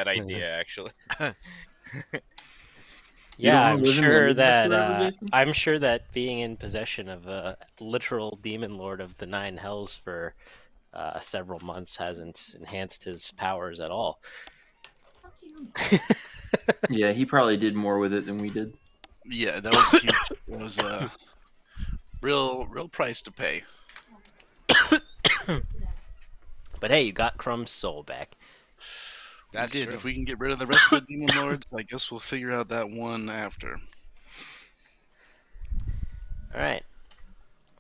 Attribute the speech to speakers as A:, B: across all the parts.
A: that idea, actually.
B: Yeah,
C: wanna live in the Underdark forever, Jason?
B: I'm sure that being in possession of a literal demon lord of the nine hells for several months hasn't enhanced his powers at all.
C: Yeah, he probably did more with it than we did.
D: Yeah, that was huge. It was a real price to pay.
B: But hey, you got Krum's soul back.
E: That's
D: We did.
E: true.
D: If we can get rid of the rest of the demon lords, I guess we'll figure out that one after.
B: All right,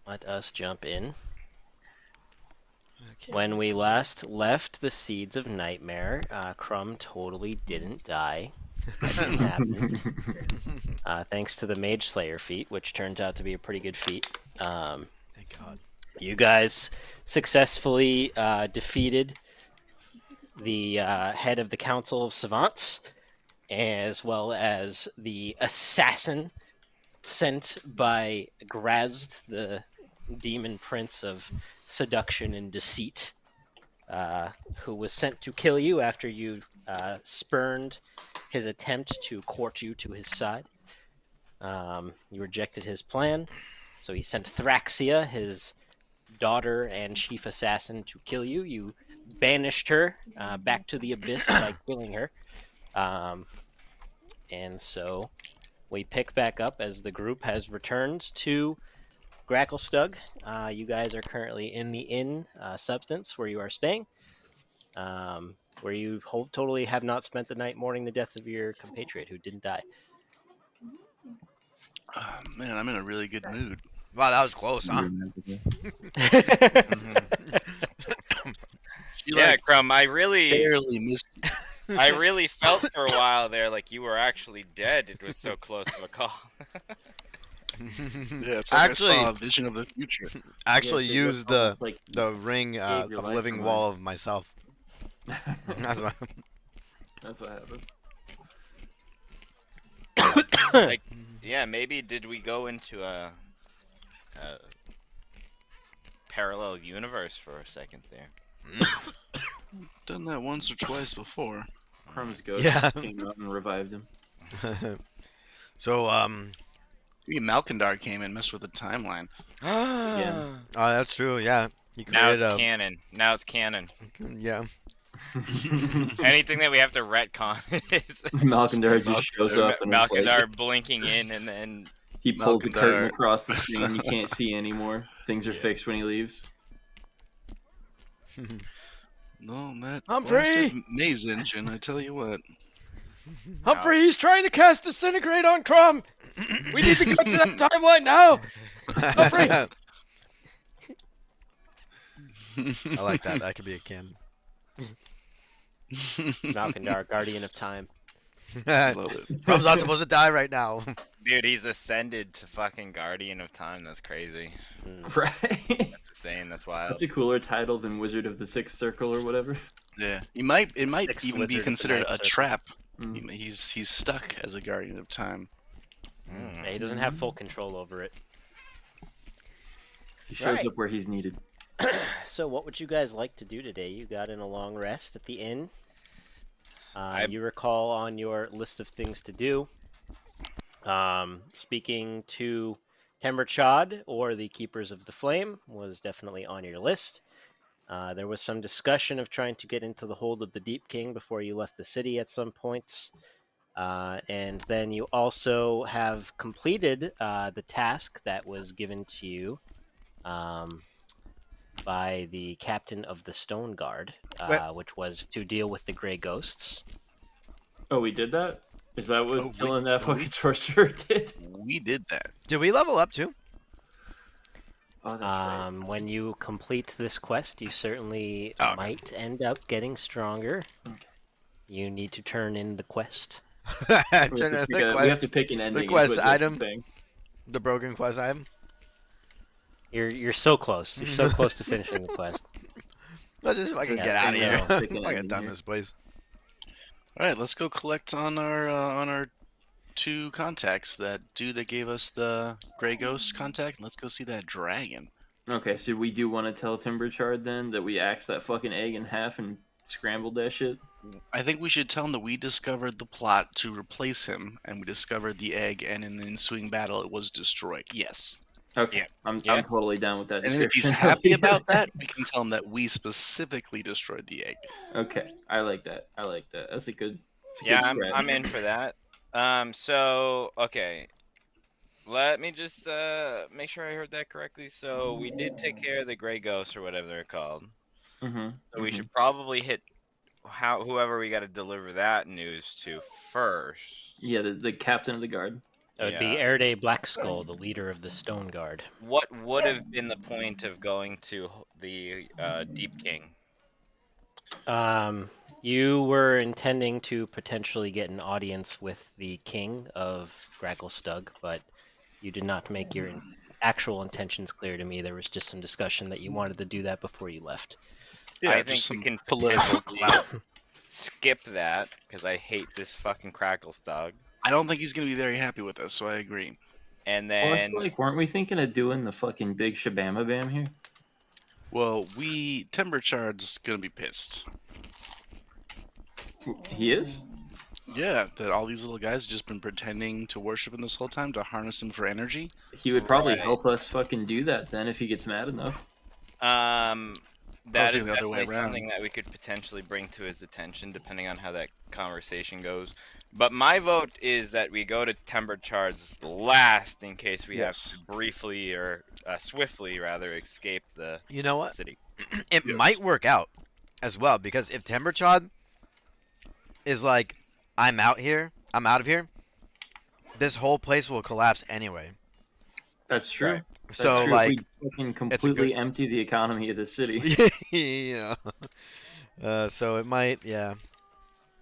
B: let us jump in.
E: Okay.
B: When we last left the Seeds of Nightmare, Krum totally didn't die. That didn't happen. Thanks to the Mage Slayer feat, which turns out to be a pretty good feat.
E: Thank God.
B: You guys successfully defeated the head of the Council of Savants, as well as the assassin sent by Grazd, the demon prince of seduction and deceit, who was sent to kill you after you spurned his attempt to court you to his side. You rejected his plan, so he sent Thraxia, his daughter and chief assassin, to kill you. You banished her back to the abyss by killing her. And so we pick back up as the group has returned to Gracklestug. You guys are currently in the inn substance where you are staying, where you totally have not spent the night mourning the death of your compatriot who didn't die.
D: Man, I'm in a really good mood.
E: Wow, that was close, huh?
D: She,
A: Yeah,
D: like,
A: Krum,
D: barely missed.
A: I really felt for a while there like you were actually dead. It was so close of a call.
D: Yeah, it's like
E: Actually-
D: I saw a vision of the future.
E: I actually
C: Yeah, so
E: used
C: that's like
E: the ring
C: your
E: of
C: life
E: living
C: for
E: wall of myself. That's what.
C: That's what happened.
A: Like, yeah, maybe did we go into a parallel universe for a second there?
D: Done that once or twice before.
C: Krum's ghost
E: Yeah.
C: came out and revived him.
E: So
D: Maybe Malkandar came and messed with the timeline.
C: Again.
E: that's true. Yeah, he
A: Now
E: created
A: it's canon. Now it's canon.
E: yeah.
A: Anything that we have to retcon is
C: Malkandar just shows up and it's like,
A: Malkandar blinking in, and then
C: he pulls the curtain
D: Malkandar.
C: across the screen. You can't see anymore. Things are
A: Yeah.
C: fixed when he leaves.
D: No, that
E: Humphrey!
D: blasted maze engine, I tell you what.
B: Humphrey,
E: he's trying to cast Disintegrate on Krum. We need to go to that timeline now. Humphrey. I like that. That could be a canon.
B: Malkandar, Guardian of Time.
D: Love it.
E: Krum's not supposed to die right now.
A: dude, he's ascended to fucking Guardian of Time. That's crazy.
C: Right?
A: That's insane. That's wild.
C: That's a cooler title than Wizard of the Sixth Circle or whatever.
D: Yeah, it might
B: Sixth
D: even
B: wizard
D: be
B: of the
D: considered
B: ninth
D: a
B: circle.
D: trap.
C: Mm.
D: He's stuck as a guardian of time.
A: Mm.
B: Yeah, he doesn't have full control over it.
C: He shows
B: Right.
C: up where he's needed.
B: So what would you guys like to do today? You got in a long rest at the inn. You recall on your list of things to do, speaking to Temberchad or the Keepers of the Flame was definitely on your list. There was some discussion of trying to get into the hold of the Deep King before you left the city at some points. And then you also have completed the task that was given to you by the captain of the Stone Guard, which was to deal with the Grey Ghosts.
C: Oh, we did that? Is that what
D: Oh,
C: killing
D: we-
C: that fucking sorcerer did?
D: We did that.
E: Did we level up too?
C: Oh, that's right.
B: When you complete this quest, you certainly
E: Okay.
B: might end up getting stronger.
C: Okay.
B: You need to turn in the quest.
C: We have,
E: Turn
C: to
E: the,
C: pick a- we have to pick an ending. is
E: quest
C: what Justin's
E: item.
C: saying.
E: the broken quest item.
B: You're so close. You're so close to finishing the quest.
E: Let's just fucking
C: Yeah,
E: get out of
B: so
E: here.
C: pick an
E: Fucking
C: ending
E: done
C: here.
E: this place.
D: All right, let's go collect on our two contacts. That dude that gave us the Grey Ghost contact. And let's go see that dragon.
C: Okay, so we do want to tell Timberchard then that we axed that fucking egg in half and scrambled that shit.
D: I think we should tell him that we discovered the plot to replace him, and we discovered the egg, and in the ensuing battle, it was destroyed. Yes.
C: Okay,
A: Yeah.
C: I'm
A: Yeah.
C: totally down with that
D: And if he's
C: description.
D: happy about that, we can tell him that we specifically destroyed the egg.
C: Okay, I like that. That's a good.
A: Yeah,
C: good strat.
A: I'm in for that. So okay, let me just make sure I heard that correctly. So we did take care of the gray ghosts or whatever they're called.
C: Mm-hmm.
A: So we should probably hit whoever we got to deliver that news to first.
C: Yeah, the captain of the guard.
B: That would be Erday Blackskull, the leader of the Stone Guard.
A: What would have been the point of going to the Deep King?
B: You were intending to potentially get an audience with the king of Gragglestug, but you did not make your actual intentions clear to me. There was just some discussion that you wanted to do that before you left.
D: Yeah,
A: I think we can
D: political clout.
A: skip that because I hate this fucking Cracklestug.
D: I don't think he's going to be very happy with us, so I agree.
A: And
C: Well, it's
A: then
C: like, weren't we thinking of doing the fucking big shabama bam here?
D: Well, Timberchard's going to be pissed.
C: He is.
D: Yeah, that all these little guys have just been pretending to worship him this whole time to harness him for energy.
C: He would probably
A: Right.
C: help us fucking do that then if he gets mad enough.
A: that is
D: the other way
A: definitely
D: around.
A: something that we could potentially bring to his attention, depending on how that conversation goes. But my vote is that we go to Timberchard's last, in case we
D: Yes.
A: have to briefly or swiftly, rather, escape the
E: You know what?
A: city.
E: It
D: Yes.
E: might work out as well, because if Timberchod is like, I'm out of here, this whole place will collapse anyway.
C: That's true.
A: Right.
C: That's
E: So
C: true.
E: like,
C: if we fucking completely empty the economy of the city.
E: yeah. So it might,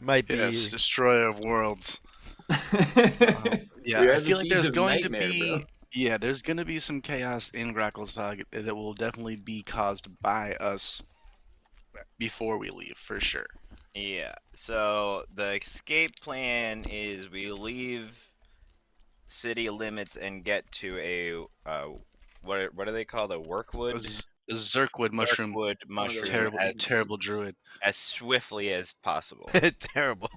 E: might be.
D: Yes, destroyer of worlds. Yeah,
C: We are
D: I
C: the
D: feel like
C: seeds
D: there's
C: of
D: going to
C: nightmare,
D: be
C: bro.
D: there's going to be some chaos in Gracklestag that will definitely be caused by us before we leave, for sure.
A: Yeah. So the escape plan is we leave city limits and get to a what are they called? A workwood.
D: A Zerkwood mushroom,
A: Workwood mushroom.
D: terrible druid.
A: As swiftly as possible.
E: Terrible.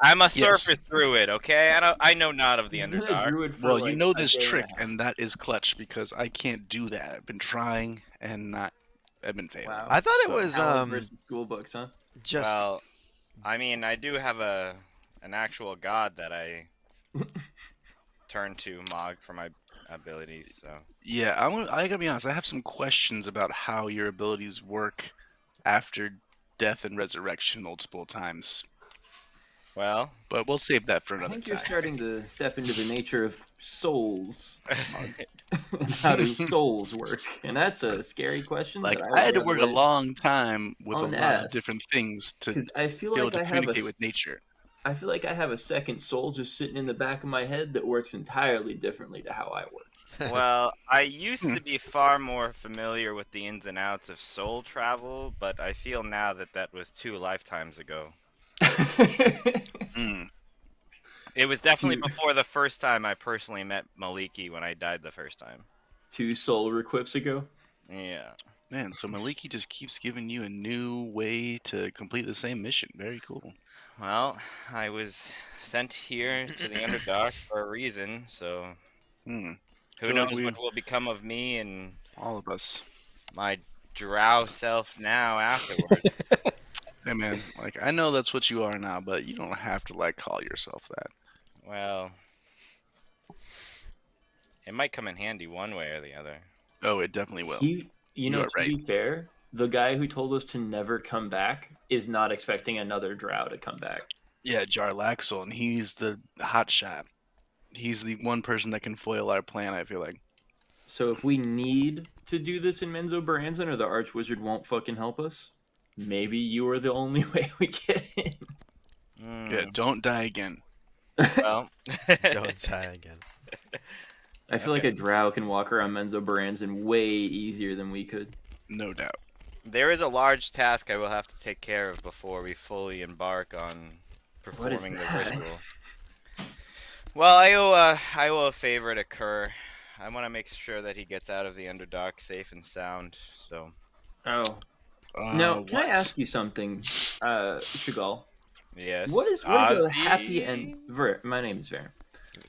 A: I must
D: Yes.
A: surface through it, okay? I know not of the
C: He's been a
A: Underdark.
C: druid for
D: Well,
C: like
D: you know
C: a
D: this
C: day and a
D: trick,
C: half.
D: and that is clutch because I can't do that. I've been trying and I've been failing.
C: Wow.
E: I thought it
D: So,
E: was
C: Howard versus school books, huh?
E: just
A: Well, I mean, I do have an actual god that I turn to Mog for my abilities. So
D: Yeah, I gotta be honest. I have some questions about how your abilities work after death and resurrection multiple times,
A: well,
D: but we'll save that for
C: I
D: another
C: think you're
D: time.
C: starting to step into the nature of souls. And how do souls work? And that's a scary question.
D: Like
C: that
D: I had to
C: would
D: work a
C: rather
D: long time with a
C: on
D: lot
C: ask.
D: of different things to
C: Because I feel
D: be able
C: like
D: to
C: I have
D: communicate with nature.
C: I feel like I have a second soul just sitting in the back of my head that works entirely differently to how I work.
A: well, I used to be far more familiar with the ins and outs of soul travel, but I feel now that that was 2 lifetimes ago.
D: Mm.
A: It was definitely
C: Two-
A: before the first time I personally met Maliki when I died the first time.
C: 2 solar eclipse ago.
A: Yeah.
D: Man, so Maliki just keeps giving you a new way to complete the same mission. Very cool.
A: Well, I was sent here to the Underdark for a reason, so
D: Hmm.
A: who
D: Feel like
A: knows
D: we-
A: what will become of me and
D: All of us.
A: my drow self now afterwards.
D: Hey man, like I know that's what you are now, but you don't have to like call yourself that.
A: Well, it might come in handy one way or the other.
D: Oh, it definitely will.
C: You know,
D: are
C: to be fair, the guy who told us to never come back is not expecting another drow to come back.
D: Yeah, Jarlaxle, and he's the hot shot. He's the one person that can foil our plan, I feel like.
C: So if we need to do this in Menzo Baranzan or the Archwizard won't fucking help us, maybe you are the only way we get in.
D: Yeah, don't die again.
A: Well,
E: don't die again.
C: I feel like a drow can walk around Menzo Baranzan way easier than we could.
D: No doubt.
A: there is a large task I will have to take care of before we fully embark on
C: What is
A: performing the
C: that?
A: ritual. Well, I owe a favor to Kerr. I want to make sure that he gets out of the Underdark safe and sound. So,
C: Oh, Now, can I
D: What?
C: ask you something, Chagall?
A: Yes.
C: What is a happy end?
A: Ozzy?
C: My name is Varen.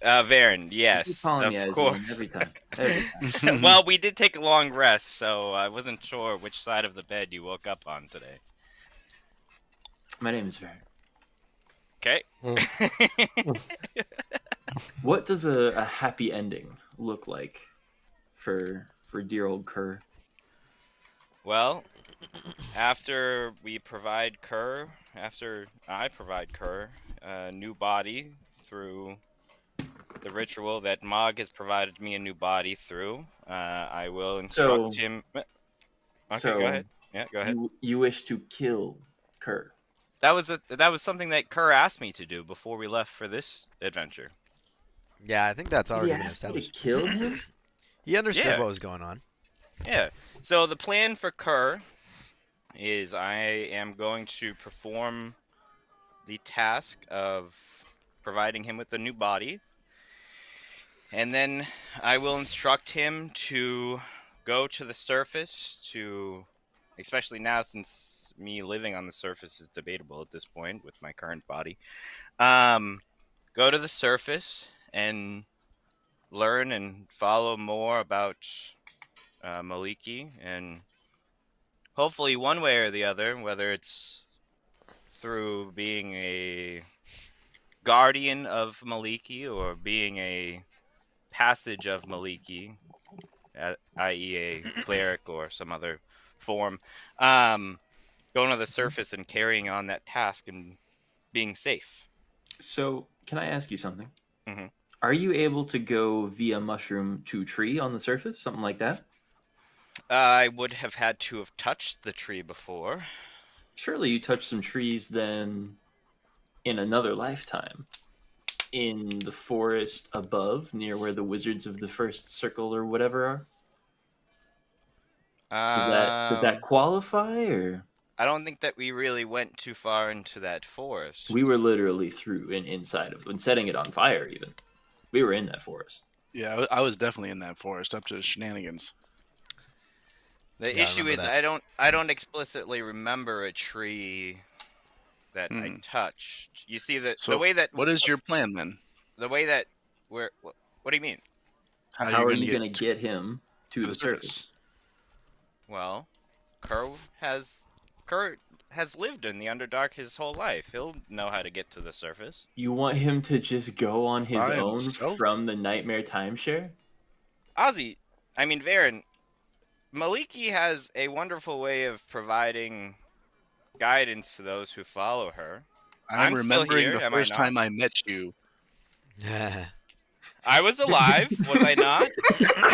A: Varen,
C: You keep
A: yes,
C: calling
A: of
C: me his
A: course.
C: name every time. Every time.
A: Well, we did take a long rest, so I wasn't sure which side of the bed you woke up on today.
C: My name is Varen.
A: Okay.
C: What does a happy ending look like for dear old Kerr?
A: Well, after I provide Kerr a new body through the ritual that Mog has provided me a new body through, I will instruct him. Okay, go ahead. Yeah, go ahead.
C: You wish to kill Kerr?
A: That was something that Kerr asked me to do before we left for this adventure.
E: Yeah, I think that's
C: Did he
E: already been
C: ask you to
E: established.
C: kill him?
E: He understood
A: Yeah.
E: what was going on.
A: Yeah. So the plan for Kerr is I am going to perform the task of providing him with a new body, and then I will instruct him to go to the surface to, especially now since me living on the surface is debatable at this point with my current body, go to the surface and learn and follow more about Maliki, and hopefully one way or the other, whether it's through being a guardian of Maliki or being a passage of Maliki, i.e. a cleric or some other form, going to the surface and carrying on that task and being safe.
C: So, can I ask you something?
A: Mhm.
C: Are you able to go via mushroom to tree on the surface, something like that?
A: I would have had to have touched the tree before.
C: Surely you touched some trees then in another lifetime. In the forest above, near where the wizards of the first circle or whatever are. Does that qualify, or
A: I don't think that we really went too far into that forest.
C: we were literally through and inside of and setting it on fire? Even we were in that forest.
D: Yeah, I was definitely in that forest up to the shenanigans.
A: The
E: Yeah, I
A: issue
E: remember
A: is
E: that.
A: I don't explicitly remember a tree that I touched. You see the
D: So
A: way that
D: what is your plan then?
A: the way that we're what do you mean?
C: How
D: you're
C: are
D: gonna
C: you
D: get
C: going to get him to
D: to
C: the
D: the
C: surface?
D: surface?
A: Well, Kerr has lived in the Underdark his whole life. He'll know how to get to the surface.
C: You want him to just go on his
D: By
C: own
D: himself?
C: from the nightmare timeshare?
A: Varen, Maliki has a wonderful way of providing guidance to those who follow her.
D: I'm
A: I'm still
D: remembering
A: here,
D: the
A: am I
D: first
A: not?
D: time I met you.
A: I was alive, was I not?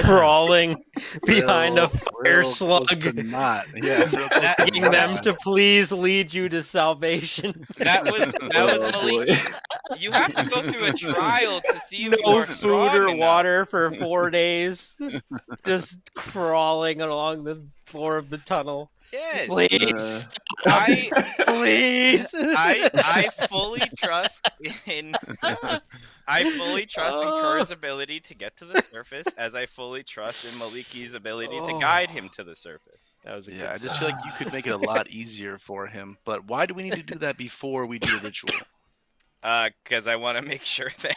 B: Crawling behind a fire
D: Real close to
B: slug,
D: not. Yeah, real close to
B: begging them
D: not.
B: to please lead you to salvation.
A: That was
C: Oh, boy.
A: Maliki's. You have to go through a trial to see if you
B: No
A: are
B: food
A: strong
B: or
A: enough.
B: water for 4 days. Just crawling along the floor of the tunnel.
A: Yes.
B: Please,
A: I
B: please.
A: I fully trust in
B: Oh.
A: Kerr's ability to get to the surface, as I fully trust in Maliki's ability to
B: Oh.
A: guide him to the surface.
B: That was a
D: Yeah,
B: good
D: I just feel like you could make it a lot easier for him. But why do we need to do that before we do the ritual?
A: Because I want to make sure that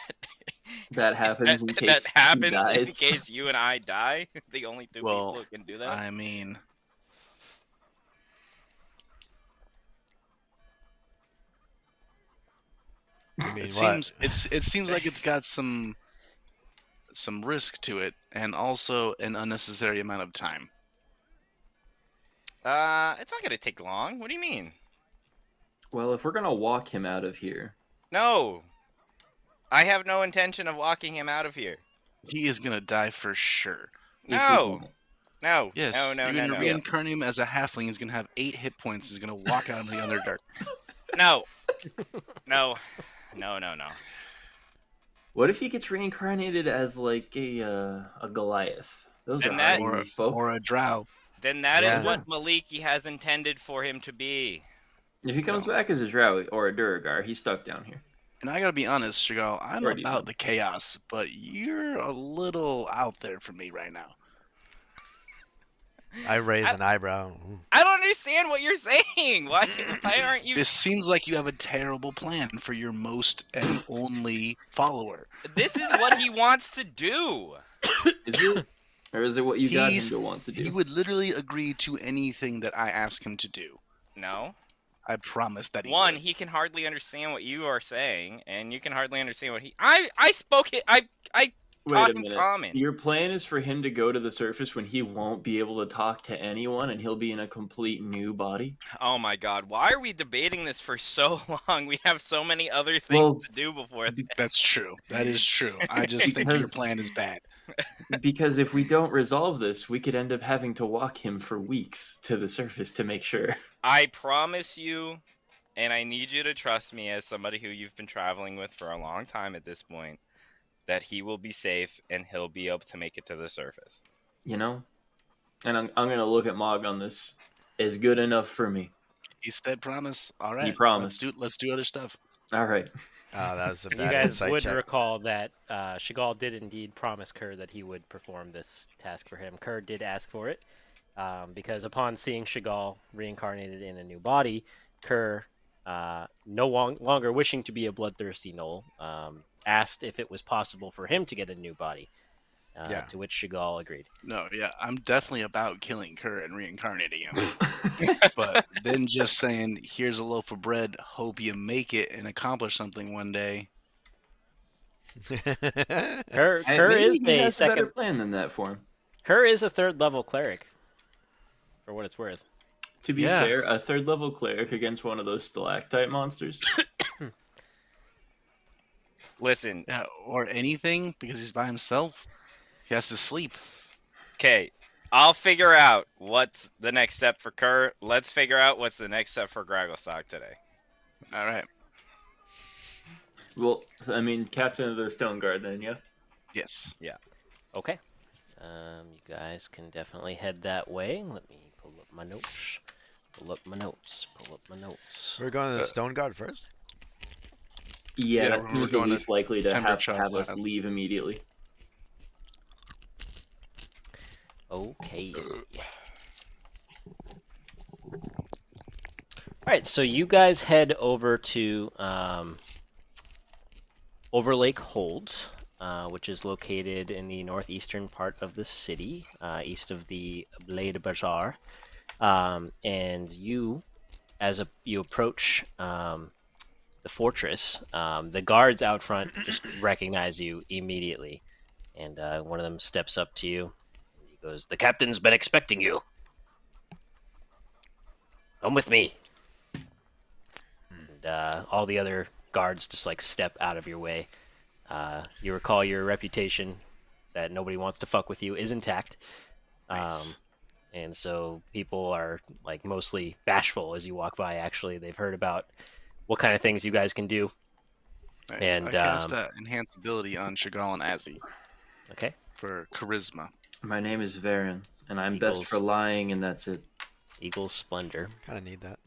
C: That happens in
A: that
C: case he
A: happens in
C: dies.
A: case you and I die. The only two people
D: Well,
A: who can do that.
D: I mean,
E: I mean,
D: it
E: what?
D: seems it seems like it's got some risk to it, and also an unnecessary amount of time.
A: It's not gonna take long. What do you mean?
C: Well, if we're going to walk him out of here,
A: No, I have no intention of walking him out of here.
D: He is gonna die for sure.
A: No, no,
D: Yes,
A: no,
D: you're
A: no,
D: gonna
A: no,
D: reincarnate him as a halfling. He's gonna have 8 hit points. He's gonna walk out into the Underdark.
A: no, no, no, no, no.
C: what if he gets reincarnated as like a Goliath? Those
A: Then
C: are
A: that-
C: hardy folk.
D: Or a drow.
A: Then that is
E: Yeah.
A: what Maliki has intended for him to be.
C: If he comes back as a Drow or a Duragar, he's stuck down here.
D: And I gotta be honest, Shigal, I'm
C: Where do you
D: about
C: go?
D: the chaos, but you're a little out there for me right now.
E: I raise an eyebrow.
A: I don't understand what you're saying. Why aren't you?
D: This seems like you have a terrible plan for your most and only follower.
A: This is what he wants to do.
C: Is it? Or is it what you got him
D: He's-
C: to want to do?
D: He would literally agree to anything that I ask him to do.
A: No.
D: I promise that he
A: One,
D: would.
A: he can hardly understand what you are saying, and you can hardly understand what he. I spoke it. I
C: Wait
A: talk
C: a
A: in
C: minute.
A: common.
C: Your plan is for him to go to the surface when he won't be able to talk to anyone and he'll be in a complete new body?
A: Oh my god, why are we debating this for so long? We have so many other things
C: Well,
A: to do before that.
D: That's true. That is true. I just think your
C: Because-
D: plan is bad.
C: Because if we don't resolve this, we could end up having to walk him for weeks to the surface to make sure.
A: I promise you, and I need you to trust me as somebody who you've been traveling with for a long time at this point, that he will be safe and he'll be able to make it to the surface.
C: You know? And I'm going to look at Mog on this. Is good enough for me.
D: He said promise. All right.
C: promised.
D: Let's do other stuff.
C: All right.
E: Oh, that was a
B: You
E: bad
B: guys
E: insight
B: would
E: check.
B: recall that Chagall did indeed promise Kerr that he would perform this task for him. Kerr did ask for it, because upon seeing Chagall reincarnated in a new body, Kerr, longer wishing to be a bloodthirsty gnoll, asked if it was possible for him to get a new body,
E: Yeah.
B: to which Chagall agreed.
D: No, yeah, I'm definitely about killing Kerr and reincarnating him. But then just saying, here's a loaf of bread, hope you make it and accomplish something one day.
B: Kerr
C: Maybe
B: is
C: he
B: a
C: has a better
B: second.
C: plan than that for him.
B: Kerr is a third level cleric, for what it's worth.
C: To be
D: Yeah.
C: fair, a third level cleric against one of those stalactite monsters.
A: Listen,
D: Yeah, or anything because he's by himself. He has to sleep.
A: okay, I'll figure out what's the next step for Kerr. Let's figure out what's the next step for Gragglestock today.
D: All right.
C: Well, I mean, Captain of the Stone Guard then, yeah?
D: Yes.
B: Okay. You guys can definitely head that way. Let me pull up my notes. Pull up my notes.
E: We're going to the Stone Guard first?
C: Yeah,
D: Yeah,
C: that
D: we're
C: seems the
D: going to
C: least likely to
D: Timber
C: have
D: Chop
C: us
D: Labs.
C: leave immediately.
B: Okay. Alright, so you guys head over to Overlake Hold, which is located in the northeastern part of the city, east of the Blade Bazaar. And you, you approach the fortress, the guards out front just recognize you immediately. And one of them steps up to you. He goes, "The captain's been expecting you. Come with me." And all the other guards just like step out of your way. You recall your reputation that nobody wants to fuck with you is intact.
D: Nice.
B: And so people are like mostly bashful as you walk by. Actually, they've heard about what kind of things you guys can do.
D: Nice.
B: And,
D: I cast enhanced ability on Chagall and Azzy
B: Okay.
D: for charisma.
C: My name is Varen, and I'm best
B: Eagles.
C: for lying, and that's it.
B: Eagle's Splendor.
E: Kind of need that.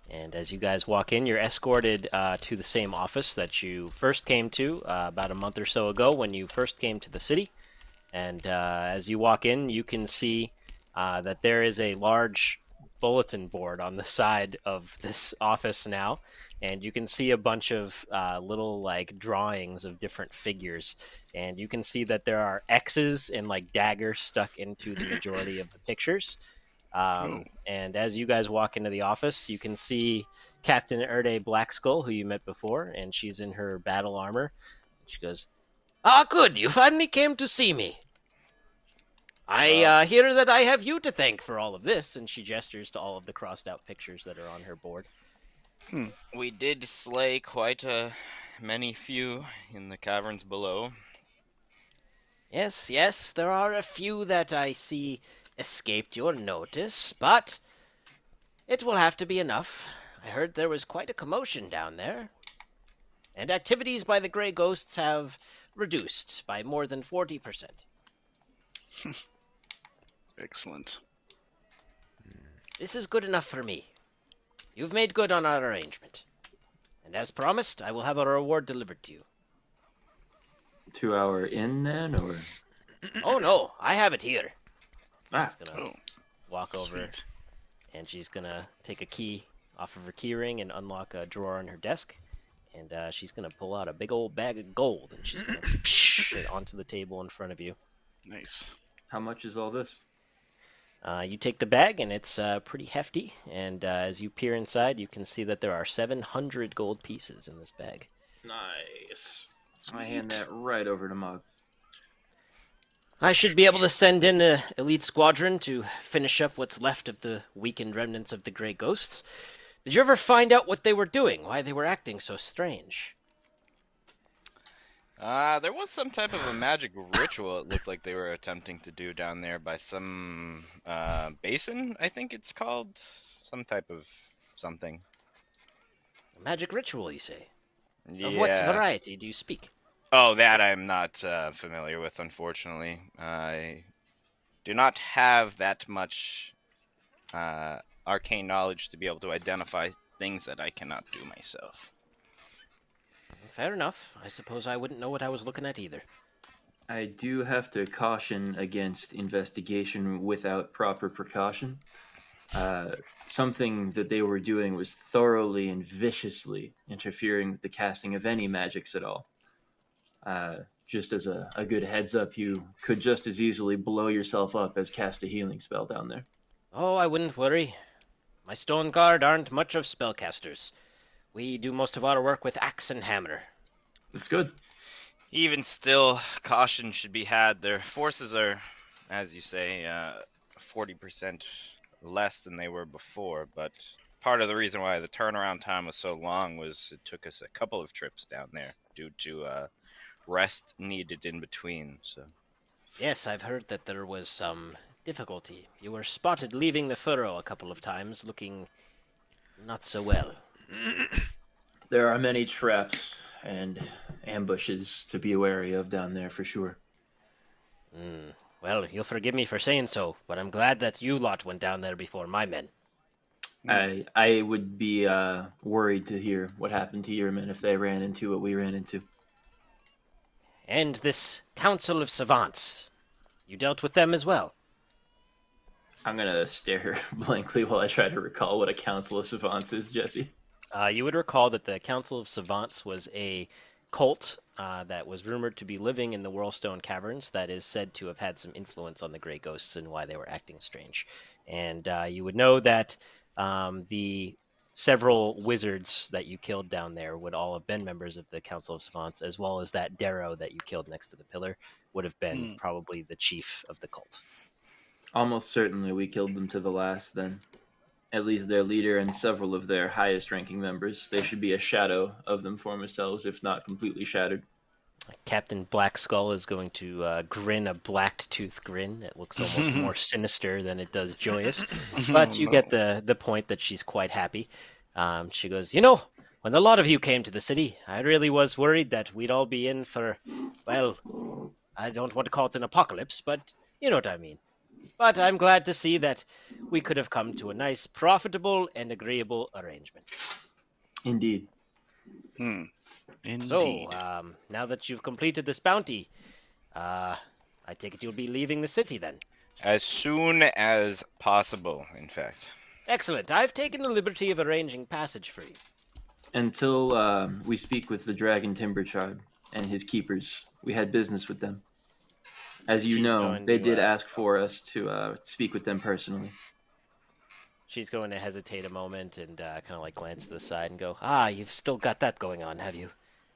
B: And as you guys walk in, you're escorted to the same office that you first came to about a month or so ago when you first came to the city. And as you walk in, you can see that there is a large bulletin board on the side of this office now. And you can see a bunch of little like drawings of different figures. And you can see that there are X's and like daggers stuck into the majority of the pictures. And as you guys walk into the office, you can see Captain Erde Blackskull, who you met before, and she's in her battle armor. She goes, "Ah, good, you finally came to see me. I hear that I have you to thank for all of this," and she gestures to all of the crossed out pictures that are on her board.
A: We did slay quite many few in the caverns below.
B: Yes, yes, there are a few that I see escaped your notice, but it will have to be enough. I heard there was quite a commotion down there, and activities by the Grey Ghosts have reduced by more than 40%.
D: Excellent.
B: This is good enough for me. You've made good on our arrangement. And as promised, I will have a reward delivered to you.
C: 2 hour in then, or?
B: Oh no, I have it here.
C: Ah,
B: She's gonna
D: Oh,
B: walk over
D: sweet.
B: and she's gonna take a key off of her key ring and unlock a drawer in her desk. And she's gonna pull out a big old bag of gold and she's gonna psh it onto the table in front of you.
D: Nice.
C: how much is all this?
B: You take the bag and it's pretty hefty. And as you peer inside, you can see that there are 700 gold pieces in this bag.
C: Nice. I hand that right over to Mog.
B: I should be able to send in an elite squadron to finish up what's left of the weakened remnants of the Grey Ghosts. Did you ever find out what they were doing? Why they were acting so strange?
A: There was some type of a magic ritual it looked like they were attempting to do down there by some basin, I think it's called. Some type of something.
B: A magic ritual, you say?
A: Yeah.
B: Of what variety do you speak?
A: Oh, that I'm not familiar with, unfortunately. I do not have that much arcane knowledge to be able to identify things that I cannot do myself.
B: Fair enough. I suppose I wouldn't know what I was looking at either.
C: I do have to caution against investigation without proper precaution. Something that they were doing was thoroughly and viciously interfering with the casting of any magics at all. Just as a good heads up, you could just as easily blow yourself up as cast a healing spell down there.
B: Oh, I wouldn't worry. My stone guard aren't much of spellcasters. We do most of our work with axe and hammer.
C: That's good.
A: Even still, caution should be had. Their forces are, as you say, 40% less than they were before, but part of the reason why the turnaround time was so long was it took us a couple of trips down there due to rest needed in between. So
B: Yes, I've heard that there was some difficulty. You were spotted leaving the furrow a couple of times, looking not so well.
C: There are many traps and ambushes to be wary of down there for sure.
B: Well, you'll forgive me for saying so, but I'm glad that you lot went down there before my men.
C: I would be worried to hear what happened to your men if they ran into what we ran into.
B: And this Council of Savants. You dealt with them as well.
C: I'm gonna stare blankly while I try to recall what a council of savants is, Jesse.
B: You would recall that the Council of Savants was a cult that was rumored to be living in the Whirlstone Caverns that is said to have had some influence on the Grey Ghosts and why they were acting strange. And you would know that the several wizards that you killed down there would all have been members of the Council of Savants, as well as that Darrow that you killed next to the pillar would have been probably the chief of the cult.
C: Almost certainly we killed them to the last then. At least their leader and several of their highest ranking members. They should be a shadow of them former selves, if not completely shattered.
B: Captain Black Skull is going to grin a black tooth grin. It looks almost more sinister than it does joyous. But you get the point that she's quite happy. She goes, you know, when a lot of you came to the city, I really was worried that we'd all be in for, well, I don't want to call it an apocalypse, but you know what I mean. But I'm glad to see that we could have come to a nice, profitable, and agreeable arrangement.
C: Indeed.
D: Indeed.
B: So, now that you've completed this bounty, I take it you'll be leaving the city then.
A: as soon as possible, in fact.
B: Excellent. I've taken the liberty of arranging passage for you.
C: Until we speak with the Dragon Timber Tribe and his keepers, we had business with them. As you
B: She's
C: know,
B: going
C: they
B: to,
C: did ask for us to speak with them personally.
B: She's going to hesitate a moment and kind of like glance to the side and go, you've still got that going on, have you?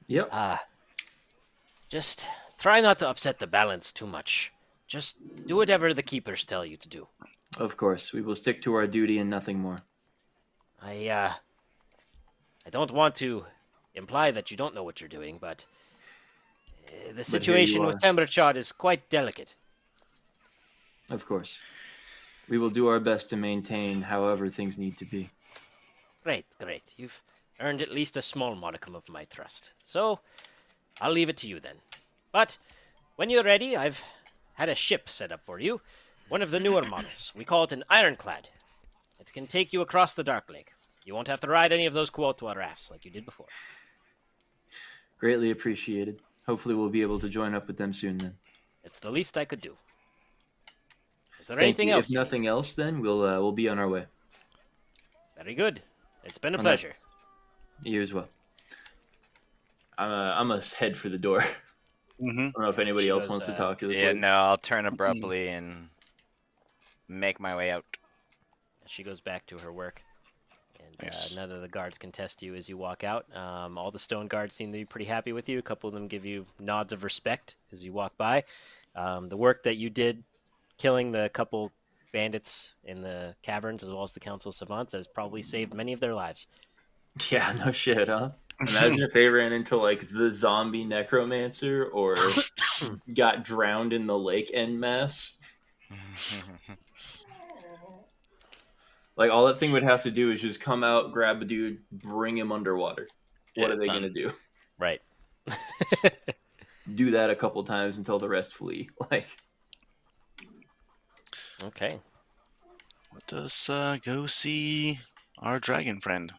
C: Yep.
B: Just try not to upset the balance too much. Just do whatever the keepers tell you to do.
C: Of course, we will stick to our duty and nothing more.
B: I don't want to imply that you don't know what you're doing, but the situation with Temberchod is quite delicate.
C: Of course. We will do our best to maintain however things need to be.
B: Great. You've earned at least a small modicum of my trust. So, I'll leave it to you then. But, when you're ready, I've had a ship set up for you. One of the newer models. We call it an Ironclad. It can take you across the Dark Lake. You won't have to ride any of those Kuotua rafts like you did before.
C: Greatly appreciated. Hopefully we'll be able to join up with them soon then.
B: It's the least I could do. there
C: Thank
B: anything
C: you.
B: else
C: If
B: you need?
C: nothing else, then we'll be on our way.
B: Very good. It's been a
C: Unless
B: pleasure.
C: you as well. I'm a head for the door. I
D: Mm-hmm.
C: don't know if anybody
B: She
C: else
B: goes,
C: wants to talk to this
A: Yeah,
C: lady.
A: no, I'll turn abruptly and make my way out.
B: She goes back to her work. And
D: Nice.
B: none of the guards contest you as you walk out. All the stone guards seem to be pretty happy with you. A couple of them give you nods of respect as you walk by. The work that you did killing the couple bandits in the caverns as well as the Council of Savants has probably saved many of their lives.
C: Yeah, no shit, huh? Imagine if they ran into like the zombie necromancer or got drowned in the lake en masse. Like all that thing would have to do is just come out, grab a dude, bring him underwater. What
D: Yeah,
C: are they
D: done.
C: gonna do?
B: Right.
C: Do that a couple times until the rest flee. Like,
B: Okay.
D: Let us go see our dragon friend.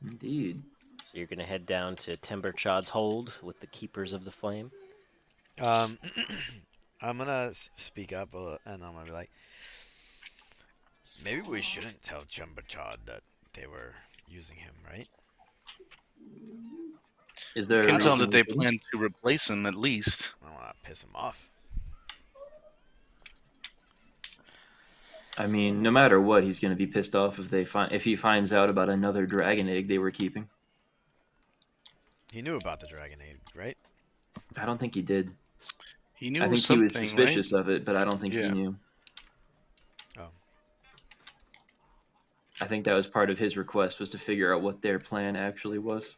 C: indeed.
B: So you're going to head down to Timberchod's hold with the Keepers of the Flame.
E: I'm gonna speak up and I'm gonna be like, maybe we shouldn't tell Chumbachad that they were using him, right?
C: Is there
D: You
C: a
D: can tell them
C: reason
D: that
C: we
D: they
C: shouldn't?
D: plan to replace him at least.
E: I don't want to piss him off.
C: I mean, no matter what, he's gonna be pissed off if he finds out about another dragon egg they were keeping.
E: He knew about the dragon egg, right?
C: I don't think he did.
D: He knew
C: I think he was
D: something,
C: suspicious of it, but I don't think he
D: Yeah.
C: knew.
E: Oh.
C: I think that was part of his request was to figure out what their plan actually was.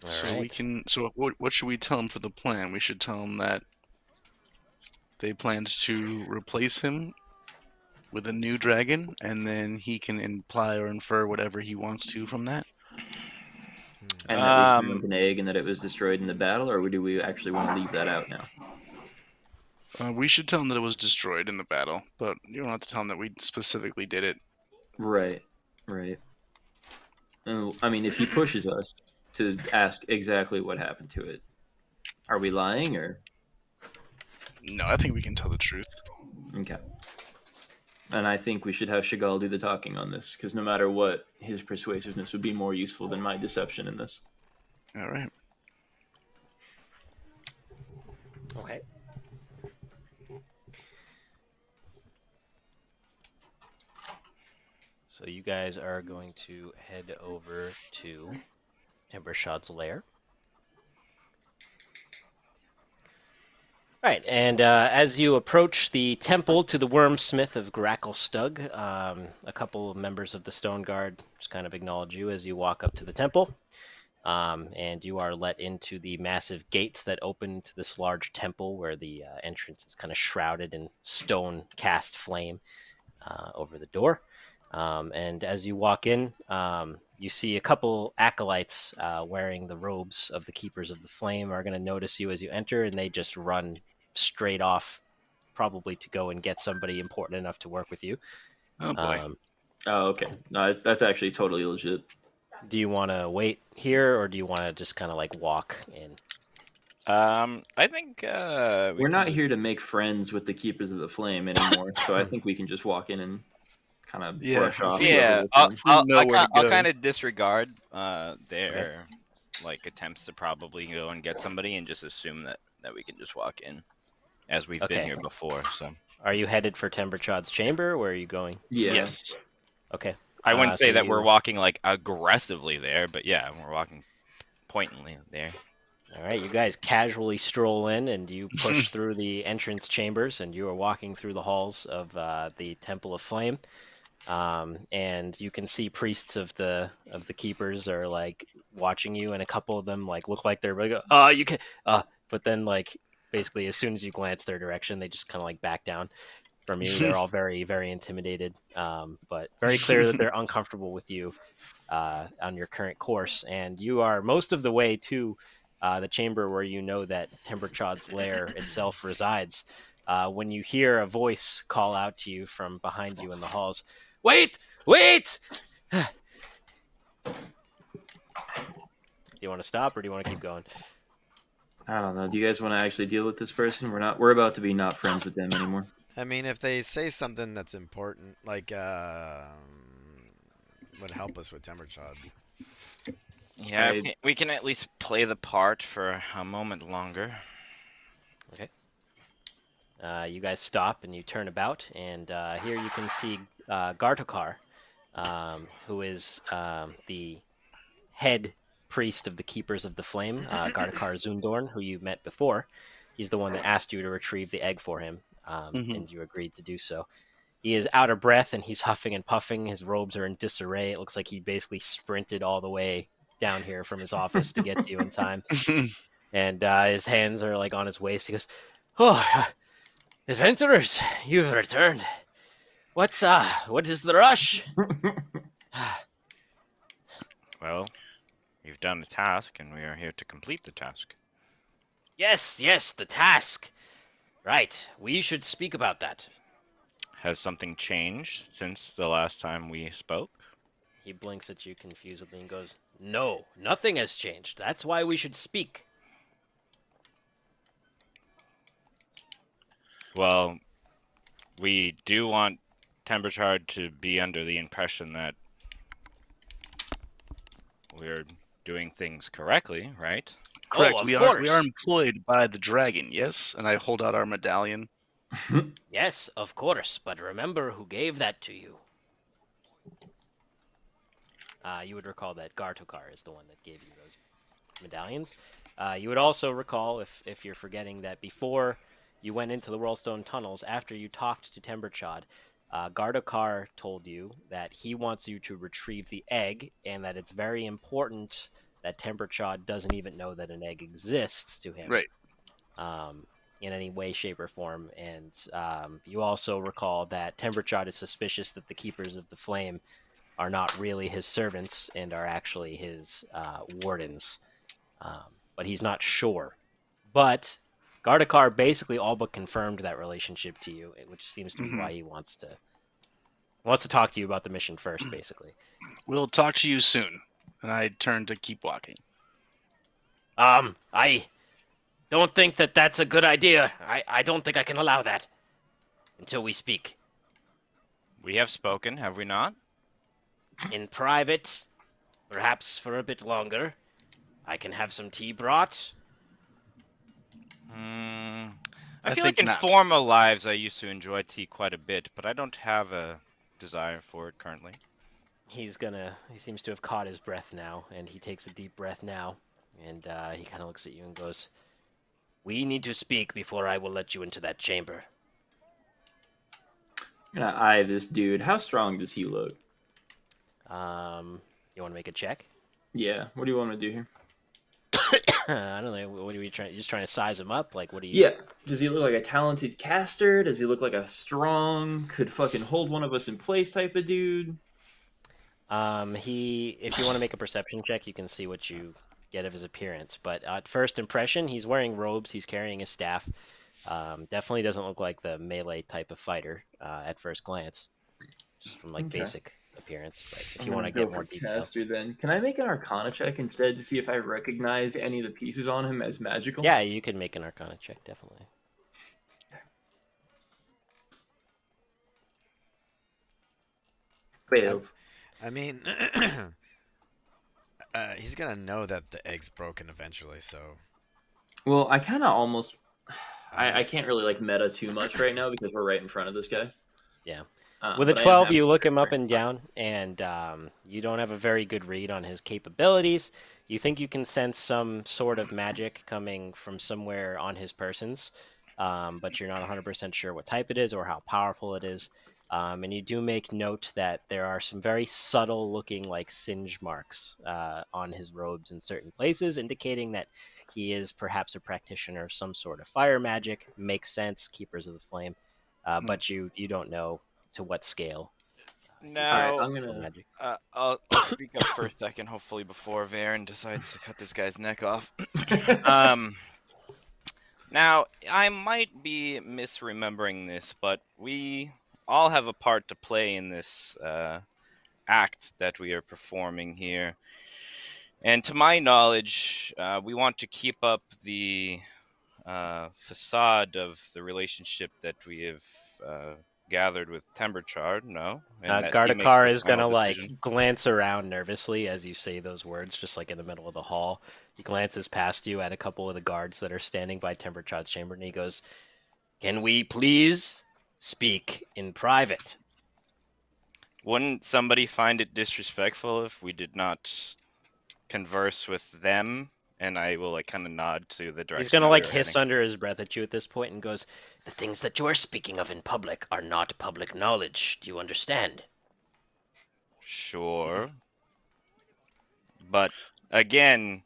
B: All
D: So
B: right.
D: we can. So what should we tell him for the plan? We should tell him that they planned to replace him with a new dragon, and then he can imply or infer whatever he wants to from that.
C: And that we found an egg and that it was destroyed in the battle, or do we actually want to leave that out now?
D: We should tell him that it was destroyed in the battle, but you don't have to tell him that we specifically did it.
C: Right, right. I mean, if he pushes us to ask exactly what happened to it, are we lying or
D: No, I think we can tell the truth.
C: okay? And I think we should have Chagall do the talking on this, because no matter what, his persuasiveness would be more useful than my deception in this.
D: All right.
B: Okay. So you guys are going to head over to Timbershot's lair. Right, and as you approach the temple to the Wormsmith of Gracklestug, a couple of members of the Stone Guard just kind of acknowledge you as you walk up to the temple, and you are let into the massive gates that open to this large temple where the entrance is kind of shrouded in stone cast flame over the door. And as you walk in, you see a couple acolytes wearing the robes of the Keepers of the Flame are going to notice you as you enter, and they just run straight off, probably to go and get somebody important enough to work with you.
D: Oh boy.
C: Oh, okay. No, that's actually totally legit.
B: Do you want to wait here, or do you want to just kind of like walk in?
A: I think
C: We're not here to make friends with the Keepers of the Flame anymore, so I think we can just walk in and kind of
D: Yeah,
C: brush off.
A: Yeah,
C: whoever we're from.
D: know where to
A: I'll
D: go.
A: kind of disregard their like attempts to probably go and get somebody, and just assume that we can just walk in, as we've been
B: Okay.
A: here before. So
B: Are you headed for Timberchod's chamber? Where are you going?
C: Yeah.
D: Yes.
B: Okay.
A: I wouldn't say
B: so
A: that we're
B: you-
A: walking like aggressively there, but yeah, we're walking pointedly there.
B: All right, you guys casually stroll in, and you push through the entrance chambers, and you are walking through the halls of the Temple of Flame. And you can see priests of the keepers are like watching you, and a couple of them like look like they're like, you can, but then like basically as soon as you glance their direction, they just kind of like back down from you. They're all very, very intimidated, but very clear that they're uncomfortable with you on your current course, and you are most of the way to the chamber where you know that Timberchod's lair itself resides. When you hear a voice call out to you from behind you in the halls, "Wait! Wait!" Do you want to stop or do you want to keep going?
C: I don't know. Do you guys want to actually deal with this person? We're about to be not friends with them anymore.
E: I mean, if they say something that's important, like would help us with Timberchod.
A: Yeah,
C: I
A: we can at least play the part for a moment longer.
B: Okay. You guys stop and you turn about, and here you can see Gartokar, who is the head priest of the Keepers of the Flame, Gartokar Zundorn, who you met before. He's the one that asked you to retrieve the egg for him,
D: Mhm.
B: and you agreed to do so. He is out of breath and he's huffing and puffing. His robes are in disarray. It looks like he basically sprinted all the way down here from his office to get to you in time. And his hands are like on his waist. He goes, "Oh, adventurers, you've returned. What is the rush?"
A: Well, we've done the task, and we are here to complete the task.
B: Yes, the task. Right, we should speak about that.
A: Has something changed since the last time we spoke?
B: He blinks at you confusedly and goes, "No, nothing has changed. That's why we should speak."
A: Well, we do want Timberchard to be under the impression that we're doing things correctly, right?
B: Oh,
D: Correct.
B: of
D: We are
B: course.
D: employed by the dragon. Yes, and I hold out our medallion.
B: Yes, of course, but remember who gave that to you. You would recall that Gartokar is the one that gave you those medallions. You would also recall, if you're forgetting, that before you went into the Whirlstone tunnels, after you talked to Temberchod, Gartokar told you that he wants you to retrieve the egg, and that it's very important that Temberchod doesn't even know that an egg exists to him.
D: Right.
B: In any way, shape, or form. And you also recall that Temberchod is suspicious that the Keepers of the Flame are not really his servants and are actually his wardens. But he's not sure. But Gardecar basically all but confirmed that relationship to you, which seems to be why he wants to talk to you about the mission first, basically.
D: We'll talk to you soon. And I turn to keep walking.
B: I don't think that that's a good idea. I don't think I can allow that until we speak.
A: We have spoken, have we not?
B: In private, perhaps for a bit longer. I can have some tea brought.
A: I
D: I
A: feel like
D: think
A: in
D: not.
A: former lives I used to enjoy tea quite a bit, but I don't have a desire for it currently.
B: He seems to have caught his breath now, and he takes a deep breath now, and he kind of looks at you and goes, "We need to speak before I will let you into that chamber."
C: I'm gonna eye this dude. How strong does he look?
B: You want to make a check?
C: Yeah. What do you want to do here?
B: I don't know. What are you trying? You just trying to size him up? Like, what do you?
C: Yeah. Does he look like a talented caster? Does he look like a strong, could fucking hold one of us in place type of dude?
B: If you want to make a perception check, you can see what you get of his appearance. But at first impression, he's wearing robes. He's carrying a staff. Definitely doesn't look like the melee type of fighter at first glance, just from like
C: Okay.
B: basic appearance. But if
C: I'm
B: you want
C: gonna
B: to
C: go
B: get more
C: for
B: detail,
C: caster then. Can I make an Arcana check instead to see if I recognize any of the pieces on him as magical?
B: yeah, you can make an Arcana check definitely.
C: Twelve.
E: I mean, he's gonna know that the egg's broken eventually, so
C: Well, I kind of almost. I
E: honest-
C: can't really like meta too much right now because we're right in front of this guy.
B: Yeah. With a
C: But I am
B: 12,
C: happy
B: you
C: to
B: look
C: start
B: him up
C: wearing
B: and
C: Arcana.
B: down, and you don't have a very good read on his capabilities. You think you can sense some sort of magic coming from somewhere on his persons, but you're not 100% sure what type it is or how powerful it is. And you do make note that there are some very subtle looking like singe marks on his robes in certain places, indicating that he is perhaps a practitioner of some sort of fire magic. Makes sense, Keepers of the Flame. But you don't know to what scale he's
C: All right,
A: Now,
C: I'm
B: actual
C: gonna.
B: magic.
A: I'll speak up for a second, hopefully before Varen decides to cut this guy's neck off. um, Now, I might be misremembering this, but we all have a part to play in this act that we are performing here. And to my knowledge, we want to keep up the facade of the relationship that we have gathered with Timberchard, no? And that he makes
B: Gardecar
A: the
B: is
A: final
B: gonna
A: decision.
B: like glance around nervously as you say those words, just like in the middle of the hall. He glances past you at a couple of the guards that are standing by Timberchild's chamber, and he goes, "Can we please speak in private?"
A: Wouldn't somebody find it disrespectful if we did not converse with them? And I will like kind of nod to the
B: He's
A: direction
B: gonna
A: that we
B: like
A: were
B: hiss
A: heading.
B: under his breath at you at this point and goes, "The things that you are speaking of in public are not public knowledge. Do you understand?"
A: Sure. But again,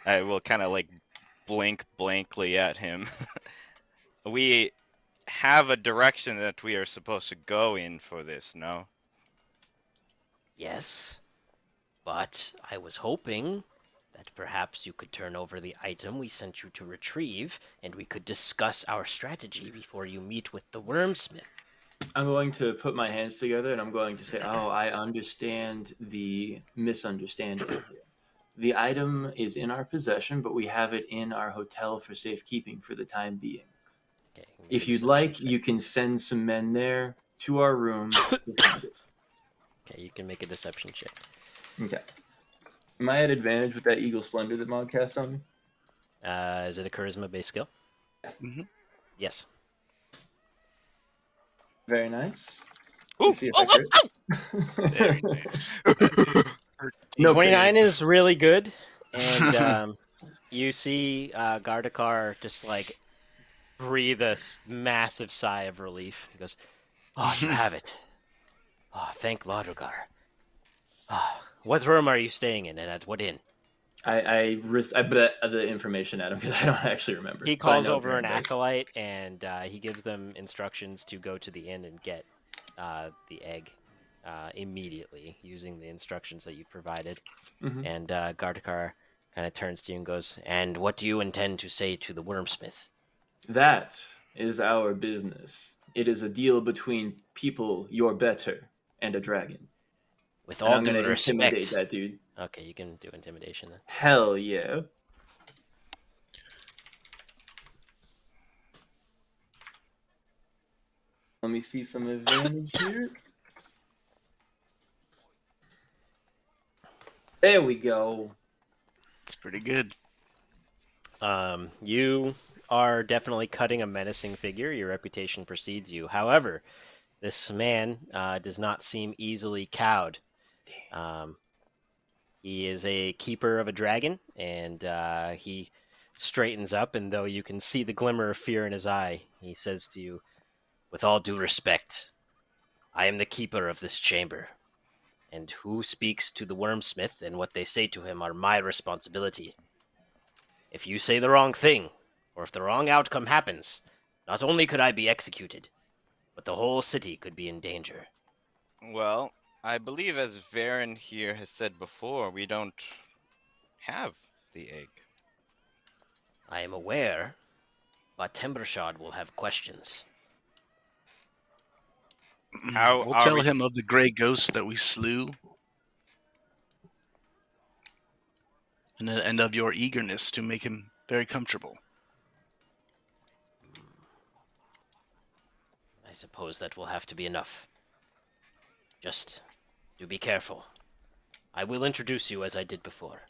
A: I will kind of like blink blankly at him. We have a direction that we are supposed to go in for this, no?
B: Yes, but I was hoping that perhaps you could turn over the item we sent you to retrieve, and we could discuss our strategy before you meet with the wormsmith.
C: I'm going to put my hands together and I'm going to say, "Oh, I understand the misunderstanding here. The item is in our possession, but we have it in our hotel for safekeeping for the time being.
B: Okay, make a
C: If you'd
B: deception
C: like,
B: check.
C: you can send some men there to our room to find it."
B: Okay, you can make a deception check.
C: Okay. Am I at advantage with that Eagle Splendor that Mog cast on me?
B: Is it a charisma-based skill?
D: hmm
B: Yes.
C: Very nice.
A: Ooh,
C: Let me see if I crit.
D: Very nice.
C: No
B: 29
C: crit.
B: is really good, and you see Gardecar just like breathe a massive sigh of relief. He goes, "Oh, you have it. Oh, thank Laudergar. Oh, what room are you staying in, and at what inn?"
C: I bet the information at him because I don't actually remember.
B: He
C: But I
B: calls
C: know
B: over
C: Baron
B: an
C: does.
B: acolyte, and he gives them instructions to go to the inn and get the egg immediately, using the instructions that you provided.
C: Mhm.
B: And Gardecar kind of turns to you and goes, "And what do you intend to say to the wormsmith?"
C: That is our business. It is a deal between people you're better and a dragon.
B: With
C: And
B: all
C: I'm
B: due
C: going to intimidate
B: respect.
C: that dude.
B: Okay, you can do intimidation then.
C: Hell yeah. Let me see some advantage here. There we go.
D: It's pretty good.
B: You are definitely cutting a menacing figure. Your reputation precedes you. However, this man does not seem easily cowed. He is a keeper of a dragon, and he straightens up, and though you can see the glimmer of fear in his eye, he says to you, "With all due respect, I am the keeper of this chamber, and who speaks to the wormsmith and what they say to him are my responsibility. If you say the wrong thing, or if the wrong outcome happens, not only could I be executed, but the whole city could be in danger."
A: Well, I believe as Varen here has said before, we don't have the egg.
B: "I am aware, but Timbershard will have questions."
A: How
D: We'll
A: are
D: tell
A: we?
D: him of the gray ghost that we slew, and of your eagerness to make him very comfortable.
B: I suppose that will have to be enough. Just do be careful. I will introduce you as I did before.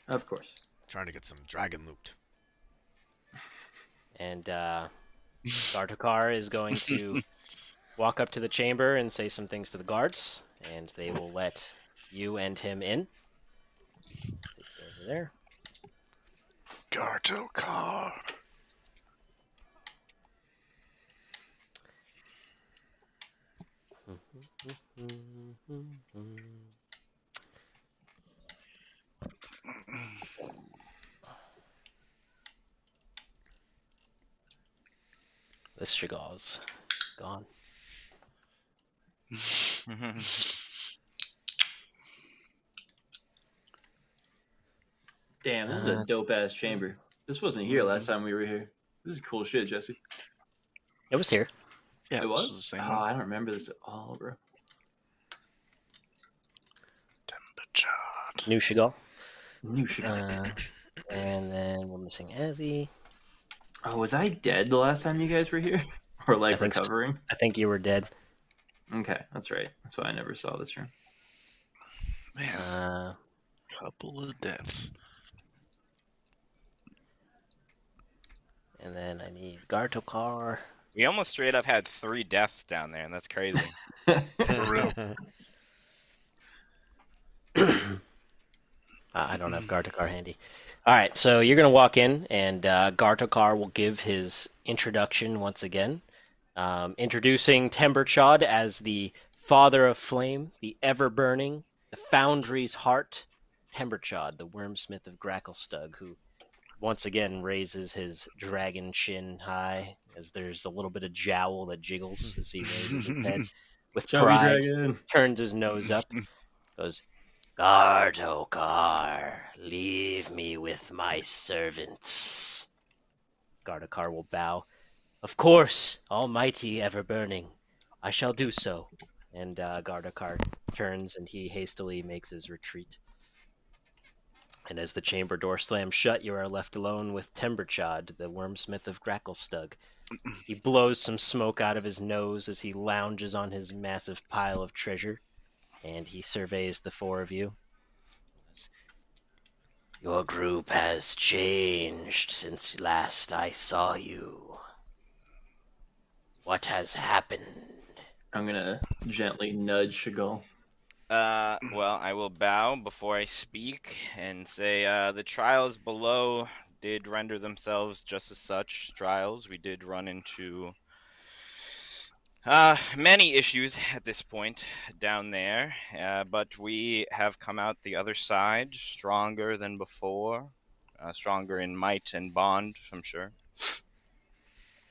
C: Of course.
E: Trying to get some dragon loot.
B: And Gartakar is going to walk up to the chamber and say some things to the guards, and they will let you and him in. Take you over there.
D: Gartokar.
B: The Strigal's gone.
C: Damn, this is a dope ass chamber. This wasn't here last time we were here. This is cool shit, Jesse.
B: It was here.
D: Yeah,
C: It
D: this
C: was?
D: the same
C: Oh,
D: one.
C: I don't remember this at all, bro.
D: Temperature.
B: New Shigal.
C: New Chicago.
B: And then we're missing Azzy.
C: Oh, was I dead the last time you guys were here? Or like
B: I think so.
C: recovering?
B: I think you were dead.
C: Okay, that's right. That's why I never saw this room.
D: Man, couple of deaths.
B: And then I need Gartokar.
A: We almost straight up had 3 deaths down there, and that's crazy.
D: For real.
B: I don't have Gartokar handy. All right, so you're gonna walk in, and Gartokar will give his introduction once again, introducing Temberchod as the Father of Flame, the Ever-Burning, the Foundry's Heart, Temberchod, the Wormsmith of Gracklestug, who once again raises his dragon chin high, as there's a little bit of jowl that jiggles as he raises his head with
C: Chubby
B: pride,
C: dragon.
B: turns his nose up, goes, Gartokar, leave me with my servants. Gartokar will bow. Of course, almighty ever-burning, I shall do so. And Gartokar turns and he hastily makes his retreat. And as the chamber door slams shut, you are left alone with Temberchod, the Wormsmith of Gracklestug. He blows some smoke out of his nose as he lounges on his massive pile of treasure, and he surveys the 4 of you. Your group has changed since last I saw you. What has happened?
C: I'm gonna gently nudge Chagall.
A: Well, I will bow before I speak and say the trials below did render themselves just as such trials. We did run into many issues at this point down there, but we have come out the other side stronger than before, stronger in might and bond, I'm sure.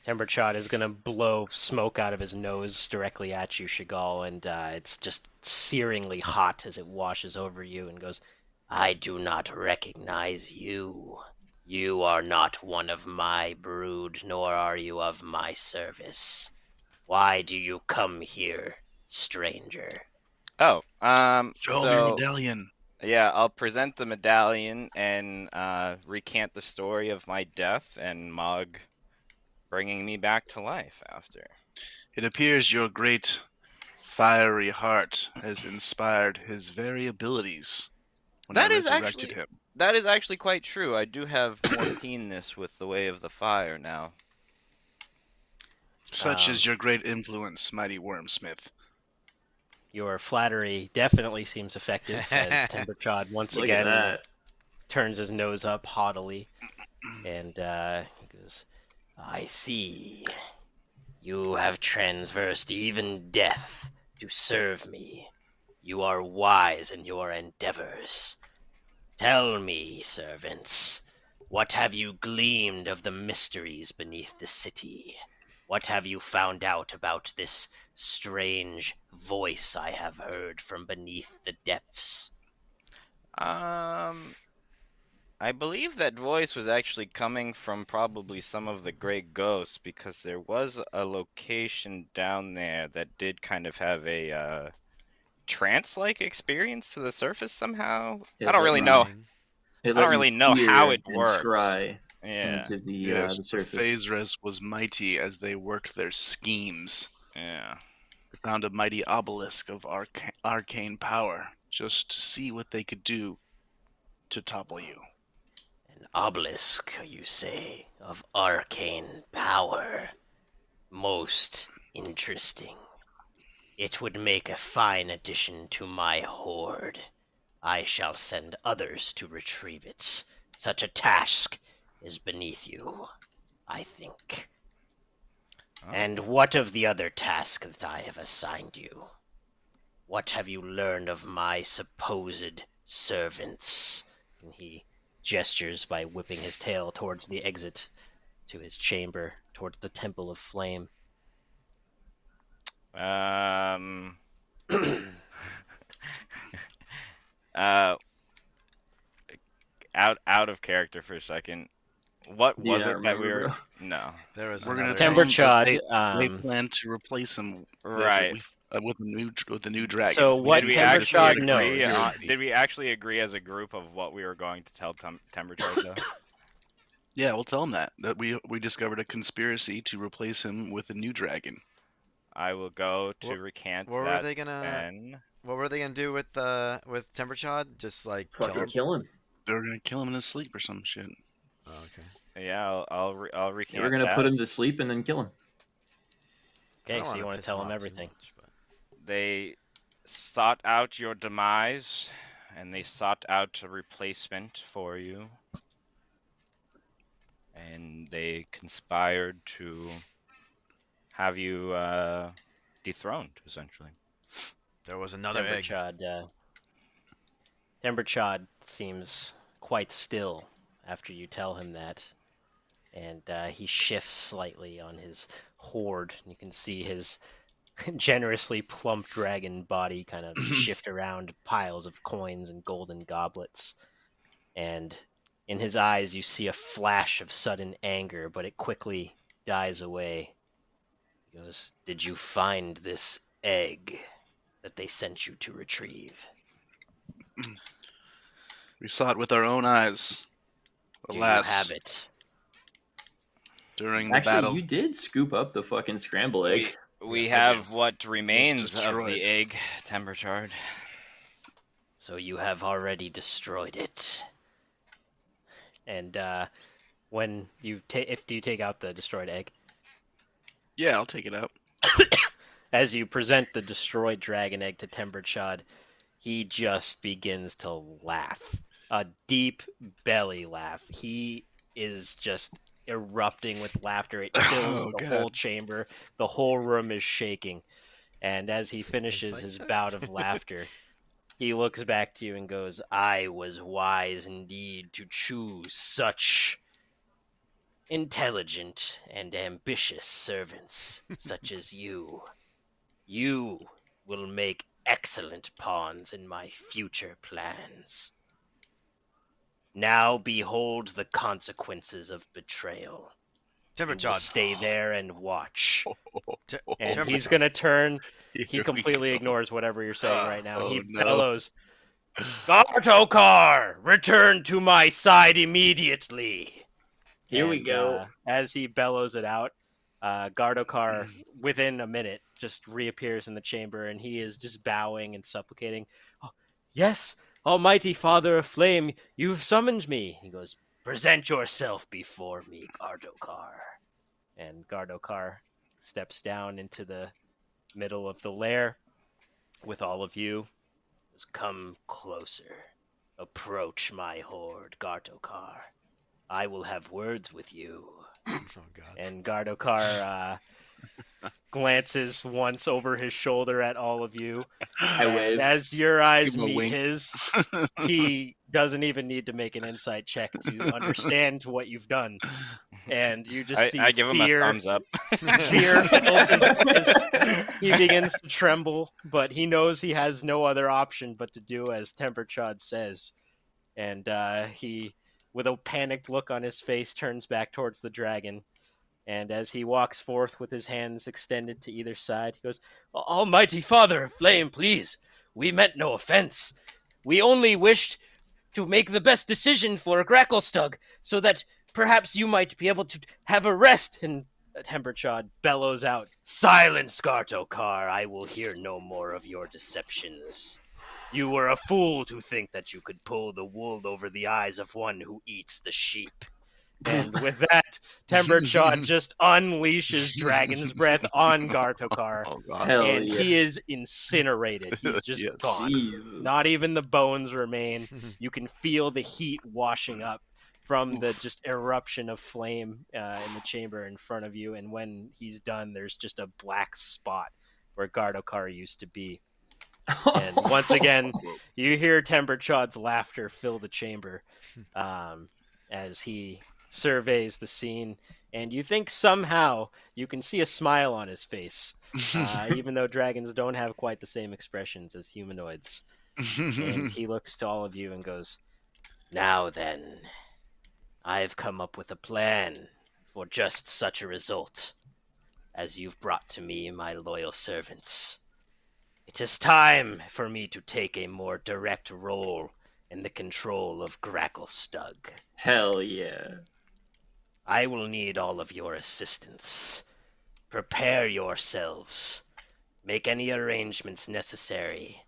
B: Temberchod is going to blow smoke out of his nose directly at you, Chagall, and it's just searingly hot as it washes over you and goes, I do not recognize you. You are not one of my brood, nor are you of my service. Why do you come here, stranger?
A: Oh,
D: Show me your medallion.
A: yeah, I'll present the medallion and recant the story of my death and Mog bringing me back to life after.
D: It appears your great fiery heart has inspired his very abilities when I resurrected him.
A: That is actually quite true. I do have more keenness with the way of the fire now.
D: Such is your great influence, mighty Wormsmith.
B: Your flattery definitely seems effective, as Temberchod once
C: Look
B: again
C: at that.
B: turns his nose up haughtily, and he goes, I see. You have transversed even death to serve me. You are wise in your endeavors. Tell me, servants, what have you gleaned of the mysteries beneath the city? What have you found out about this strange voice I have heard from beneath the depths?
A: I believe that voice was actually coming from probably some of the Grey Ghosts, because there was a location down there that did kind of have a trance-like experience to the surface somehow. I don't really know.
C: It
A: I don't
C: let you
A: really know
C: peer
A: how it
C: and
A: works.
C: scry
A: Yeah,
C: into the
D: Yes,
C: surface.
D: Phasres was mighty as they worked their schemes.
A: yeah.
D: They found a mighty obelisk of arcane power, just to see what they could do to topple you.
B: An obelisk, you say, of arcane power. Most interesting. It would make a fine addition to my hoard. I shall send others to retrieve it. Such a task is beneath you, I think.
A: Oh.
B: And what of the other task that I have assigned you? What have you learned of my supposed servants? And he gestures by whipping his tail towards the exit to his chamber, towards the Temple of Flame.
A: Out of character for a second. What
C: Do you
A: was
C: not
A: it that we
C: remember,
A: were?
C: bro?
A: No.
E: There was
D: We're gonna
E: another
D: tell them
B: Temberchod,
D: that they plan to replace him.
A: Right.
D: We with the new dragon.
B: So what
A: Did we
B: Timber
A: actually
B: Chod
A: agree?
B: knows?
A: Did we actually agree as a group of what we were going to tell Timberchard though?
D: Yeah, we'll tell him that we discovered a conspiracy to replace him with a new dragon.
A: I will go
E: What-
A: to recant
E: What were
A: that
E: they gonna
A: then.
E: What were they gonna do with Timberchod? Just like kill
C: Fucking
E: him?
C: kill him.
D: They were gonna kill him in his sleep or some shit.
E: Oh, okay.
A: Yeah, I'll
C: They
A: recant
C: were gonna
A: that.
C: put him to sleep and then kill him.
E: I
B: Okay,
E: don't
B: so you
E: wanna
B: want to
E: piss
B: tell
E: him
B: him
E: off too
B: everything.
E: much, but-
A: They sought out your demise, and they sought out a replacement for you. And they conspired to have you dethroned, essentially.
E: There was another egg.
B: Timber Chod seems quite still after you tell him that, and he shifts slightly on his hoard. You can see his generously plump dragon body kind of shift around piles of coins and golden goblets. And in his eyes, you see a flash of sudden anger, but it quickly dies away. He goes, "Did you find this egg that they sent you to retrieve?
D: We saw it with our own eyes.
B: Do you
D: Alas,
B: have it?"
D: during the
C: Actually,
D: battle,
C: you did scoop up the fucking scramble egg.
A: We
E: Yes, I
A: have
E: did.
A: what remains of
D: destroyed.
A: the egg, Timberchard.
B: So you have already destroyed it. And when you do you take out the destroyed egg?
D: yeah, I'll take it out.
B: As you present the destroyed dragon egg to Timberchod, he just begins to laugh. A deep belly laugh. He is just erupting with laughter. It fills
D: Oh,
B: the
D: God.
B: whole chamber. The whole room is shaking. And as he finishes
E: Insight
B: his
E: check?
B: bout of laughter, he looks back to you and goes, "I was wise indeed to choose such intelligent and ambitious servants such as you. You will make excellent pawns in my future plans. Now behold the consequences of betrayal. You will
E: Timberchod.
B: stay there and watch."
E: Ti-
B: And he's
E: Timberchod.
B: gonna turn.
D: Here
B: He
D: we
B: completely
D: go.
B: ignores whatever you're saying right now.
D: Oh,
B: He
D: no.
B: bellows, "Gartokar, return to my side immediately."
C: Here we
B: And,
C: go.
B: as he bellows it out, Gardokar, within a minute, just reappears in the chamber, and he is just bowing and supplicating. "Oh, yes, Almighty Father of Flame, you've summoned me." He goes, "Present yourself before me, Gardokar." And Gardokar steps down into the middle of the lair with all of you. He goes, "Come closer. Approach my horde, Gardokar. I will have words with you."
E: Oh god.
B: And Gardokar glances once over his shoulder at all of you.
C: I
B: And
C: wave.
B: as your eyes
D: Give him a
B: meet
D: wink.
B: his, he doesn't even need to make an insight check to understand what you've done. And you just see
A: I give him a
B: fear.
A: thumbs up.
B: Fear fills his eyes. He begins to tremble, but he knows he has no other option but to do as Temperchod says. And he, with a panicked look on his face, turns back towards the dragon. And as he walks forth with his hands extended to either side, he goes, "Almighty Father of Flame, please, we meant no offense. We only wished to make the best decision for Gracklestug, so that perhaps you might be able to have a rest." And Temperchod bellows out, "Silence, Gartokar, I will hear no more of your deceptions. You were a fool to think that you could pull the wool over the eyes of one who eats the sheep." And with that, Temperchod just unleashes Dragon's Breath on Gartokar,
D: Oh, awesome.
C: Hell
B: and
C: yeah.
B: he is incinerated. He's just
D: Yes.
B: gone.
C: Jesus.
B: Not even the bones remain. You can feel the heat washing up from the just eruption of flame in the chamber in front of you. And when he's done, there's just a black spot where Gardokar used to be. And once again, you hear Temperchod's laughter fill the chamber as he surveys the scene. And you think somehow you can see a smile on his face, even though dragons don't have quite the same expressions as humanoids. And he looks to all of you and goes, "Now then, I've come up with a plan for just such a result as you've brought to me, my loyal servants. It is time for me to take a more direct role in the control of Gracklestug.
C: Hell yeah.
B: I will need all of your assistance. Prepare yourselves. Make any arrangements necessary.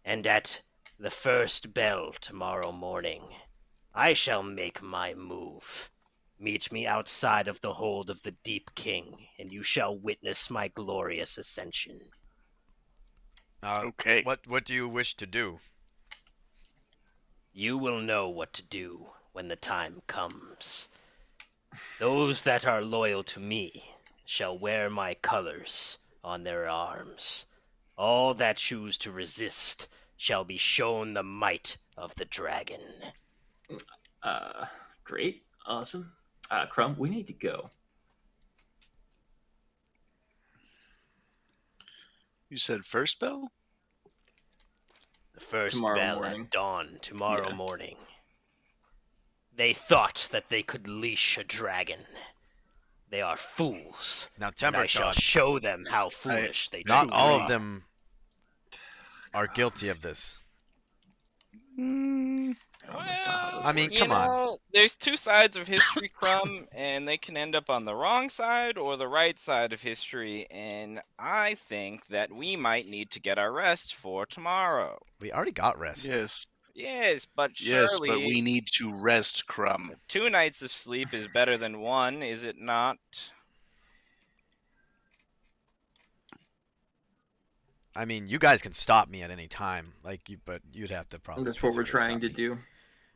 B: And at the first bell tomorrow morning, I shall make my move. Meet me outside of the hold of the Deep King, and you shall witness my glorious ascension.
D: Okay.
E: What do you wish to do?
B: You will know what to do when the time comes. Those that are loyal to me shall wear my colors on their arms. All that choose to resist shall be shown the might of the dragon.
C: Great. Awesome. Krum, we need to go.
D: You said first bell?
B: The first
C: Tomorrow
B: bell
C: morning.
B: at dawn tomorrow
C: Yeah.
B: morning. They thought that they could leash a dragon. They are fools.
E: Now,
B: And I shall
E: Temberchod,
B: show them how foolish they
E: not
B: truly
E: all of
B: are.
E: them are guilty of this.
D: Mm,
C: That's not how this
E: I mean,
C: works.
A: You
E: come on.
A: know, there's two sides of history, Krum, and they can end up on the wrong side or the right side of history. And I think that we might need to get our rest for tomorrow.
E: We already got rest.
D: yes.
A: Yes, but
D: Yes, but
A: surely
D: we need to rest, Krum.
A: 2 nights of sleep is better than 1, is it not?
E: I mean, you guys can stop me at any time, but you'd have to probably.
C: That's what we're
E: physically
C: trying
E: stop
C: to
E: me.
C: do.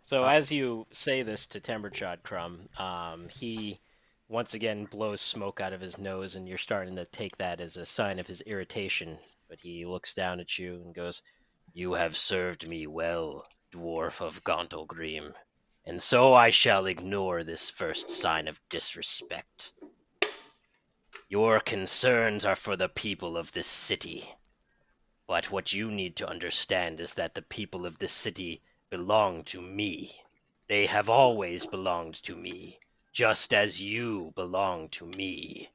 B: So as you say this to Temberchod Krum, he once again blows smoke out of his nose, and you're starting to take that as a sign of his irritation. But he looks down at you and goes, "You have served me well, dwarf of Gauntlgrim, and so I shall ignore this first sign of disrespect. Your concerns are for the people of this city. But what you need to understand is that the people of this city belong to me. They have always belonged to me, just as you belong to me.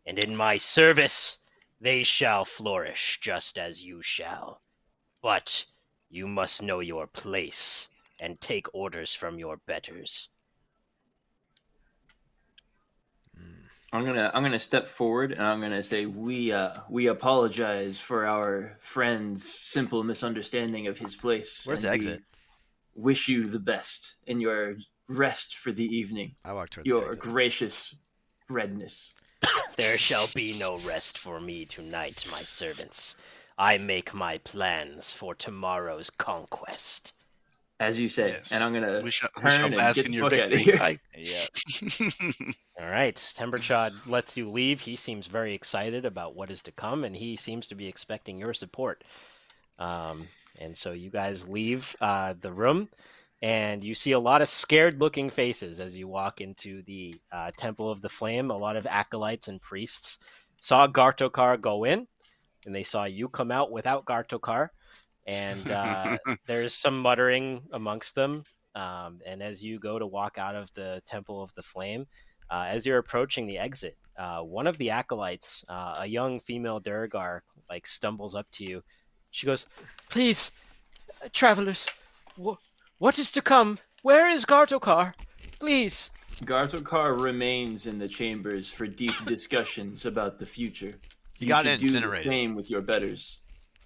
B: And in my service, they shall flourish just as you shall. But you must know your place and take orders from your betters."
E: Mm.
C: I'm gonna step forward and I'm gonna say we apologize for our friend's simple misunderstanding of his place.
E: Where's
C: and
E: the exit?
C: We wish you the best in your rest for the evening.
E: I walk towards the
C: Your
E: exit.
C: gracious redness.
B: "There shall be no rest for me tonight, my servants. I make my plans for tomorrow's conquest."
C: As you say,
D: Yes.
C: and I'm gonna
D: We shall
C: turn and
D: bask
C: get
D: in
C: the
D: your
C: fuck out of
D: victory.
C: here.
D: Bye.
A: Yeah.
B: All right, Temberchod lets you leave. He seems very excited about what is to come, and he seems to be expecting your support. And so you guys leave the room, and you see a lot of scared-looking faces as you walk into the Temple of the Flame. A lot of acolytes and priests saw Gartokar go in, and they saw you come out without Gartokar, and there's some muttering amongst them. And as you go to walk out of the Temple of the Flame, as you're approaching the exit, one of the acolytes, a young female Durgar, like stumbles up to you. She goes, "Please, travelers, what is to come? Where is Gartokar? Please."
C: Gartokar remains in the chambers for deep discussions about the future.
E: He
C: You
E: got
C: should do the
E: incinerated.
C: same with your betters.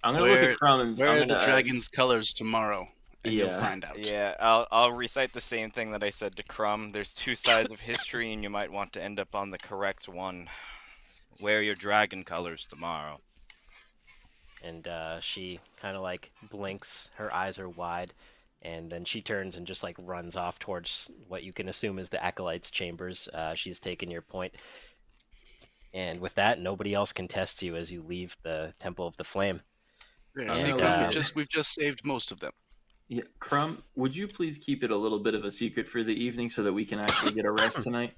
C: I'm gonna look at Krum and
D: Where
C: I'm
D: are the
C: gonna
D: dragon's colors tomorrow? And you'll
C: Yeah.
D: find out.
A: Yeah, I'll recite the same thing that I said to Krum. There's 2 sides of history, and you might want to end up on the correct one. Wear your dragon colors tomorrow.
B: And she kind of like blinks. Her eyes are wide, and then she turns and just like runs off towards what you can assume is the acolyte's chambers. She's taken your point, and with that, nobody else contests you as you leave the Temple of the Flame.
D: Yes,
C: And,
D: we've just saved most of them.
C: Yeah, Krum, would you please keep it a little bit of a secret for the evening so that we can actually get a rest tonight?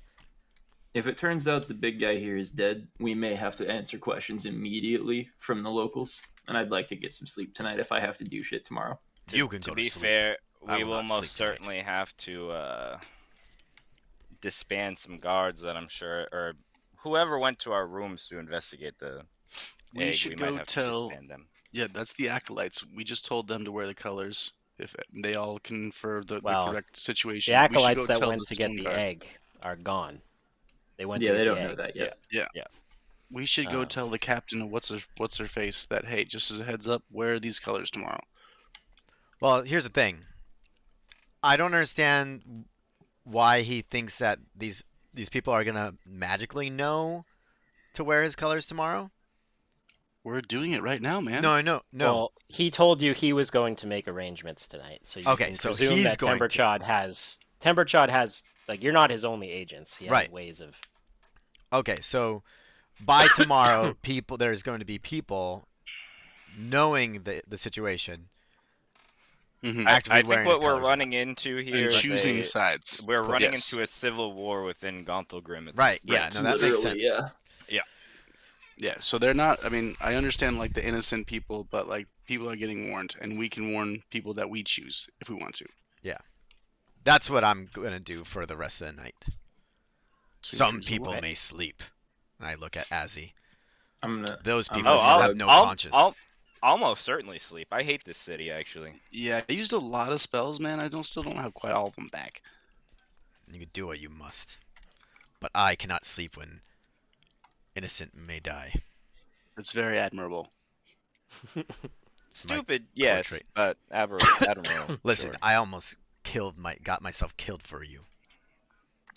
C: If it turns out the big guy here is dead, we may have to answer questions immediately from the locals, and I'd like to get some sleep tonight if I have to do shit tomorrow.
E: You can
A: To
E: go
A: be
E: to sleep.
A: fair,
E: I
A: we
E: will
A: will
E: not
A: most
E: sleep tonight.
A: certainly have to disband some guards that I'm sure, or whoever went to our rooms to investigate the
D: We
A: egg,
D: should
A: we might
D: go
A: have to
D: tell
A: disband them.
D: Yeah, that's the acolytes. We just told them to wear the colors. If they all confer the
B: Well,
D: correct
B: The
D: situation, we should
B: acolytes
D: go
B: that
D: tell
B: went
D: the
B: to get
D: stone
B: the
D: guard.
B: egg are gone. They went to
C: Yeah,
B: get
C: they
B: the
C: don't know
B: egg.
C: that yet.
D: Yeah.
B: Yeah.
D: We should go
B: Um,
D: tell the captain of what's her face that hey, just as a heads up, wear these colors tomorrow.
E: Well, here's the thing. I don't understand why he thinks that these people are gonna magically know to wear his colors tomorrow.
D: We're doing it right now, man.
E: No, I know, no.
B: Well, he told you he was going to make arrangements tonight, so you
E: Okay,
B: can
E: so
B: presume
E: he's
B: that
E: going to.
B: Temperchod has like you're not his only agents. He has
E: Right.
B: ways of.
E: Okay, so by tomorrow, there's going to be people knowing the situation,
D: Hmm.
E: actively
A: I think
E: wearing his
A: what we're
E: colors.
A: running into here
D: And
A: is
D: choosing sides.
A: we're running
D: Yes.
A: into a civil war within Gauntlgrim at
E: Right,
A: this
E: yeah,
A: point.
E: no, that makes
C: Literally,
E: sense.
C: yeah.
D: Yeah, so they're not. I mean, I understand like the innocent people, but like people are getting warned, and we can warn people that we choose if we want to.
E: That's what I'm gonna do for the rest of the night. Some
D: Suture's
E: people
D: away.
E: may sleep. And I look at Azzy.
C: I'm gonna.
E: Those
C: I'm
E: people
C: gonna
A: Oh,
E: have
C: shrug.
E: no conscience.
A: I'll almost certainly sleep. I hate this city, actually.
D: Yeah, I used a lot of spells, man. I still don't have quite all of them back.
E: You can do what you must. But I cannot sleep when innocent may die.
D: It's very admirable.
A: Stupid, yes,
E: trait.
A: but admirable.
E: Listen,
A: sure.
E: I almost got myself killed for you.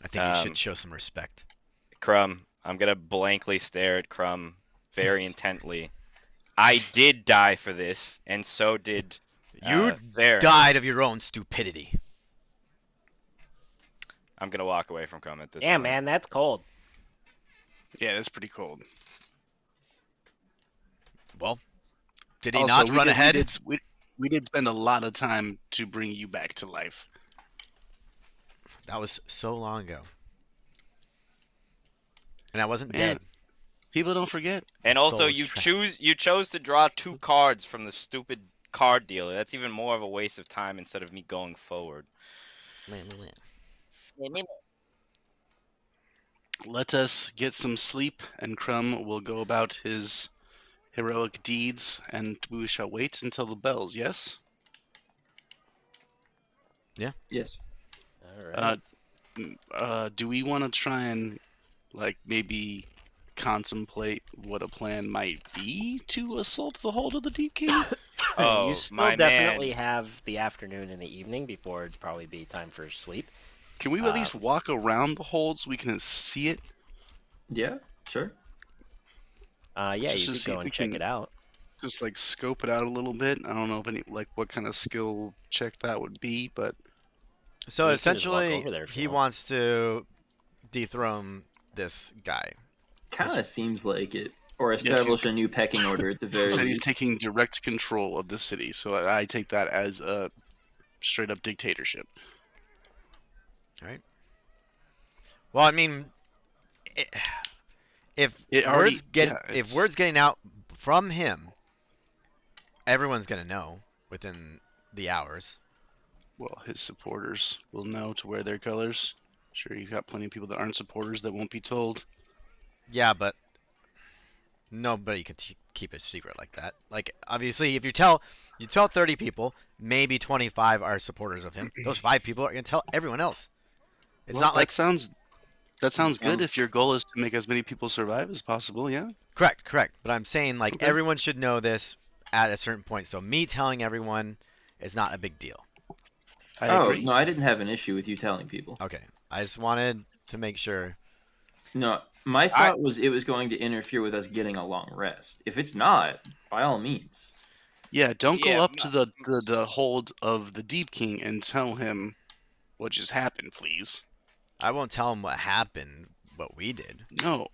E: I think you should
A: Um,
E: show some respect.
A: Krum, I'm gonna blankly stare at Krum very intently. I did die for this, and so did
E: You
A: Varen.
E: died of your own stupidity.
A: I'm gonna walk away from Krum at this
B: Yeah,
A: point.
B: man, that's cold.
D: Yeah, that's pretty cold.
E: Well, did he
D: Also,
E: not run ahead?
D: We did spend a lot of time to bring you back to life.
E: That was so long ago. And I wasn't
D: Man,
E: dead.
D: people don't forget.
A: And
E: My
A: also,
E: soul is
A: you
E: trapped.
A: chose to draw 2 cards from the stupid card dealer. That's even more of a waste of time instead of me going forward.
D: Let us get some sleep, and Krum will go about his heroic deeds, and we shall wait until the bells. Yes.
C: Yes.
B: All right.
D: Do we want to try and like maybe contemplate what a plan might be to assault the hold of the Deep King?
A: Oh,
B: you still
A: my
B: definitely
A: man.
B: have the afternoon and the evening before it'd probably be time for sleep.
D: Can we at least walk around the hold so we can see it?
C: Yeah. Sure.
B: Yeah,
D: Just
B: you
D: to
B: could
D: see
B: go
D: if we
B: and check
D: can-
B: it out.
D: Just like scope it out a little bit. I don't know if any like what kind of skill check that would be, but
E: So
B: You can just walk
E: essentially,
B: over there if you
E: he
B: want.
E: wants to dethrone this guy.
C: Kind of seems like it, or
D: he's-
C: establish a new pecking order at the
D: he
C: very
D: said he's
C: least.
D: taking direct control of the city. So I take that as a straight up dictatorship.
E: Well, I mean, if
D: It already-
E: if
D: it's-
E: word's getting out from him, everyone's gonna know within the hours.
D: Well, his supporters will know to wear their colors. Sure, he's got plenty of people that aren't supporters that won't be told.
E: Yeah, but nobody could keep a secret like that. Like, obviously, if you tell 30 people, maybe 25 are supporters of him. Those 5 people are gonna tell everyone else. It's
D: Well,
E: not like
D: that sounds good
C: Sounds-
D: if your goal is to make as many people survive as possible. Yeah.
E: correct. But I'm saying like
D: Okay.
E: everyone should know this at a certain point. So me telling everyone is not a big deal.
D: I
C: Oh
D: agree.
C: no, I didn't have an issue with you telling people.
E: Okay, I just wanted to make sure.
C: No, my thought was it was going to interfere with us getting a long rest. If it's not, by all means.
D: Yeah, don't go
A: Yeah,
D: up to the hold of the Deep King and tell him what just happened, please.
E: I won't tell him what happened, what we did.
D: No,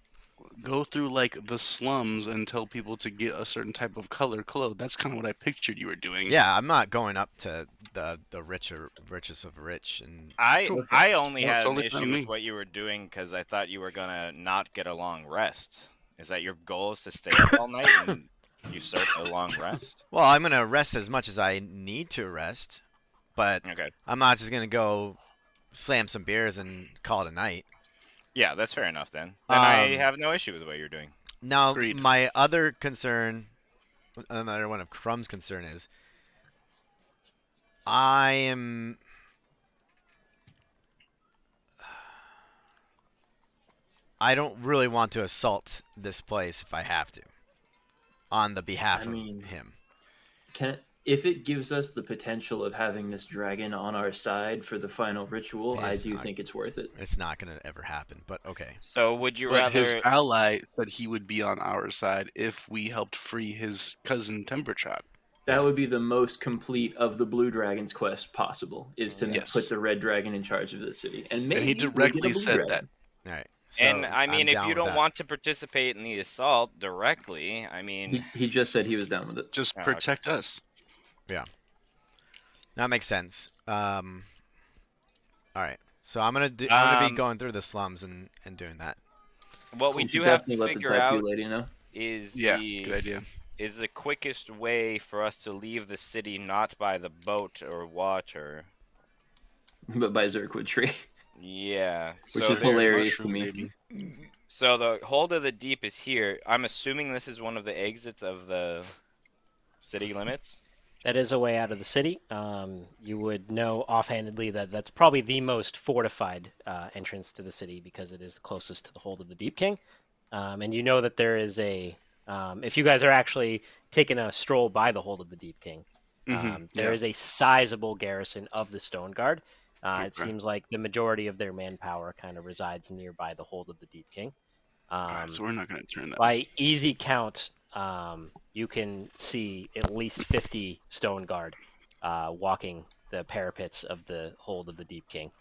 D: go through like the slums and tell people to get a certain type of color clothes. That's kind of what I pictured you were doing.
E: Yeah, I'm not going up to the richest of rich and
A: I only
D: No,
A: had
D: totally
A: an
D: fine
A: issue
D: with
A: with
D: me.
A: what you were doing because I thought you were gonna not get a long rest. Is that your goal is to stay up all night and usurp a long rest?
E: well, I'm gonna rest as much as I need to rest, but
A: Okay.
E: I'm not just gonna go slam some beers and call it a night.
A: Yeah, that's fair enough then. Then I
E: Um,
A: have no issue with what you're doing.
E: Now,
D: Agreed.
E: my other concern another one of Krum's concern is, I don't really want to assault this place if I have to, on the behalf
C: I mean,
E: of him.
C: If it gives us the potential of having this dragon on our side for the final ritual, I
E: It's
C: do
E: not-
C: think it's worth it.
E: It's not gonna ever happen, but okay.
A: So would you
D: But his
A: rather?
D: ally said he would be on our side if we helped free his cousin Timbershot.
C: That
E: Yeah.
C: would be the most complete of the Blue Dragon's quest possible, is to
D: Yes.
C: put the Red Dragon in charge of the city. And maybe
D: And he
C: we'll get a
D: directly
C: Blue
D: said
C: Dragon.
E: All right.
A: And
E: So
A: I mean,
E: I'm
A: if
E: down
A: you
E: with
A: don't
E: that.
A: want to participate in the assault directly, I mean,
C: He just said he was down with it.
D: Just
A: Oh, okay.
D: protect us.
E: That makes sense. All right. So I'm gonna be
A: Um,
E: going through the slums and doing that.
A: what we
C: You should
A: do have to
C: definitely let the
A: figure
C: tattoo
A: out
C: lady know.
A: is
D: Yeah, good idea.
A: the quickest way for us to leave the city not by the boat or water.
C: But by Zerkwood Tree.
A: Yeah.
C: Which
A: so
C: is
A: there-
C: hilarious to
D: mushroom,
C: me.
D: baby.
A: So the Hold of the Deep is here. I'm assuming this is one of the exits of the city limits.
B: That is a way out of the city. You would know offhandedly that that's probably the most fortified entrance to the city because it is the closest to the Hold of the Deep King. And you know that there is a. If you guys are actually taking a stroll by the Hold of the Deep King, there is a sizable garrison of the Stone Guard. It
D: Okay.
B: seems like the majority of their manpower kind of resides nearby the Hold of the Deep King.
D: Alright, so we're not going to turn that.
B: By easy count, you can see at least 50 Stone Guard walking the parapets of the Hold of the Deep King,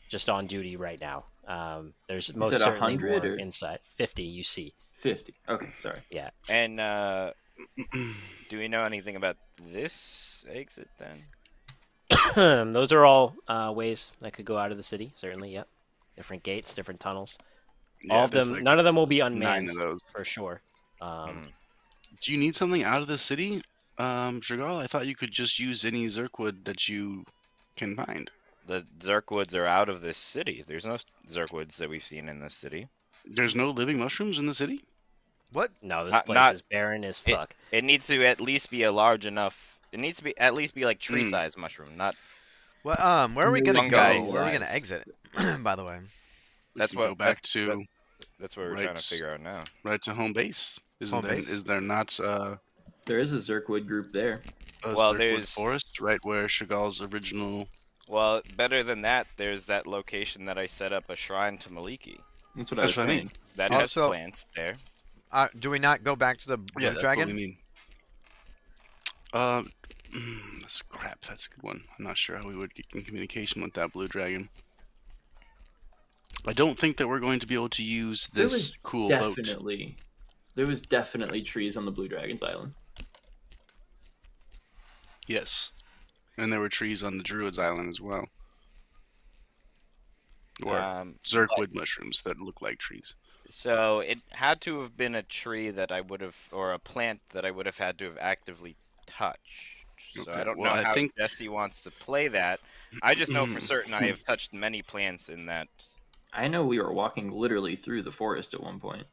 B: just on duty right now. There's most
C: it
B: certainly
C: 100
B: more
C: or-
B: inside. 50 you see.
C: 50. Okay, sorry.
B: Yeah.
A: And do we know anything about this exit then?
B: Those are all ways that could go out of the city, certainly, yep. Different gates, different tunnels.
D: Yeah,
B: all of
D: there's
B: them,
D: like
B: none of them will be
D: 9
B: unmanned,
D: of those.
B: for sure.
D: Do you need something out of the city, Shagal? I thought you could just use any Zerkwood that you can find.
A: The Zerkwoods are out of this city. There's no Zerkwoods that we've seen in this city.
D: There's no living mushrooms in the city?
E: What?
B: No, this
A: Not-
B: place
A: not-
B: is barren as fuck.
A: It needs to at least be a large enough. It needs to be at least be like tree-sized mushroom, not.
E: What? Where are we gonna go?
A: Fungi
E: Where are we gonna
A: size.
E: exit? By the way.
D: We
A: That's
D: can
A: what-
D: go back
A: that's-
D: to
A: That's what we're
D: Right.
A: trying to figure out now.
D: right to home base.
E: Home base?
D: Is there not
C: There is a Zerkwood group there.
D: a
A: Well,
D: Zerkwood
A: there's-
D: forest right where Shagal's original?
A: Well, better than that, there's that location that I set up a shrine to Maliki.
C: That's what I
D: That's
C: was
D: what I
C: saying.
D: mean.
A: That
E: Oh,
A: has
E: so-
A: plants there.
E: Do we not go back to the Blue
D: Yeah, that's
E: Dragon?
D: what we mean. That's crap. That's a good one. I'm not sure how we would get in communication with that blue dragon. I don't think that we're going to be able to use
C: There
D: this
C: was
D: cool boat.
C: There was definitely trees on the Blue Dragon's Island.
D: Yes, and there were trees on the Druid's Island as well, or Zerkwood mushrooms that look like trees.
A: So it had to have been a tree that I would have, or a plant that I would have had to have actively touched. So
D: Okay,
A: I don't
D: well,
A: know
D: I
A: how
D: think-
A: Jesse wants to play that. I just know for certain I have touched many plants in that.
C: I know we were walking literally through the forest at one point.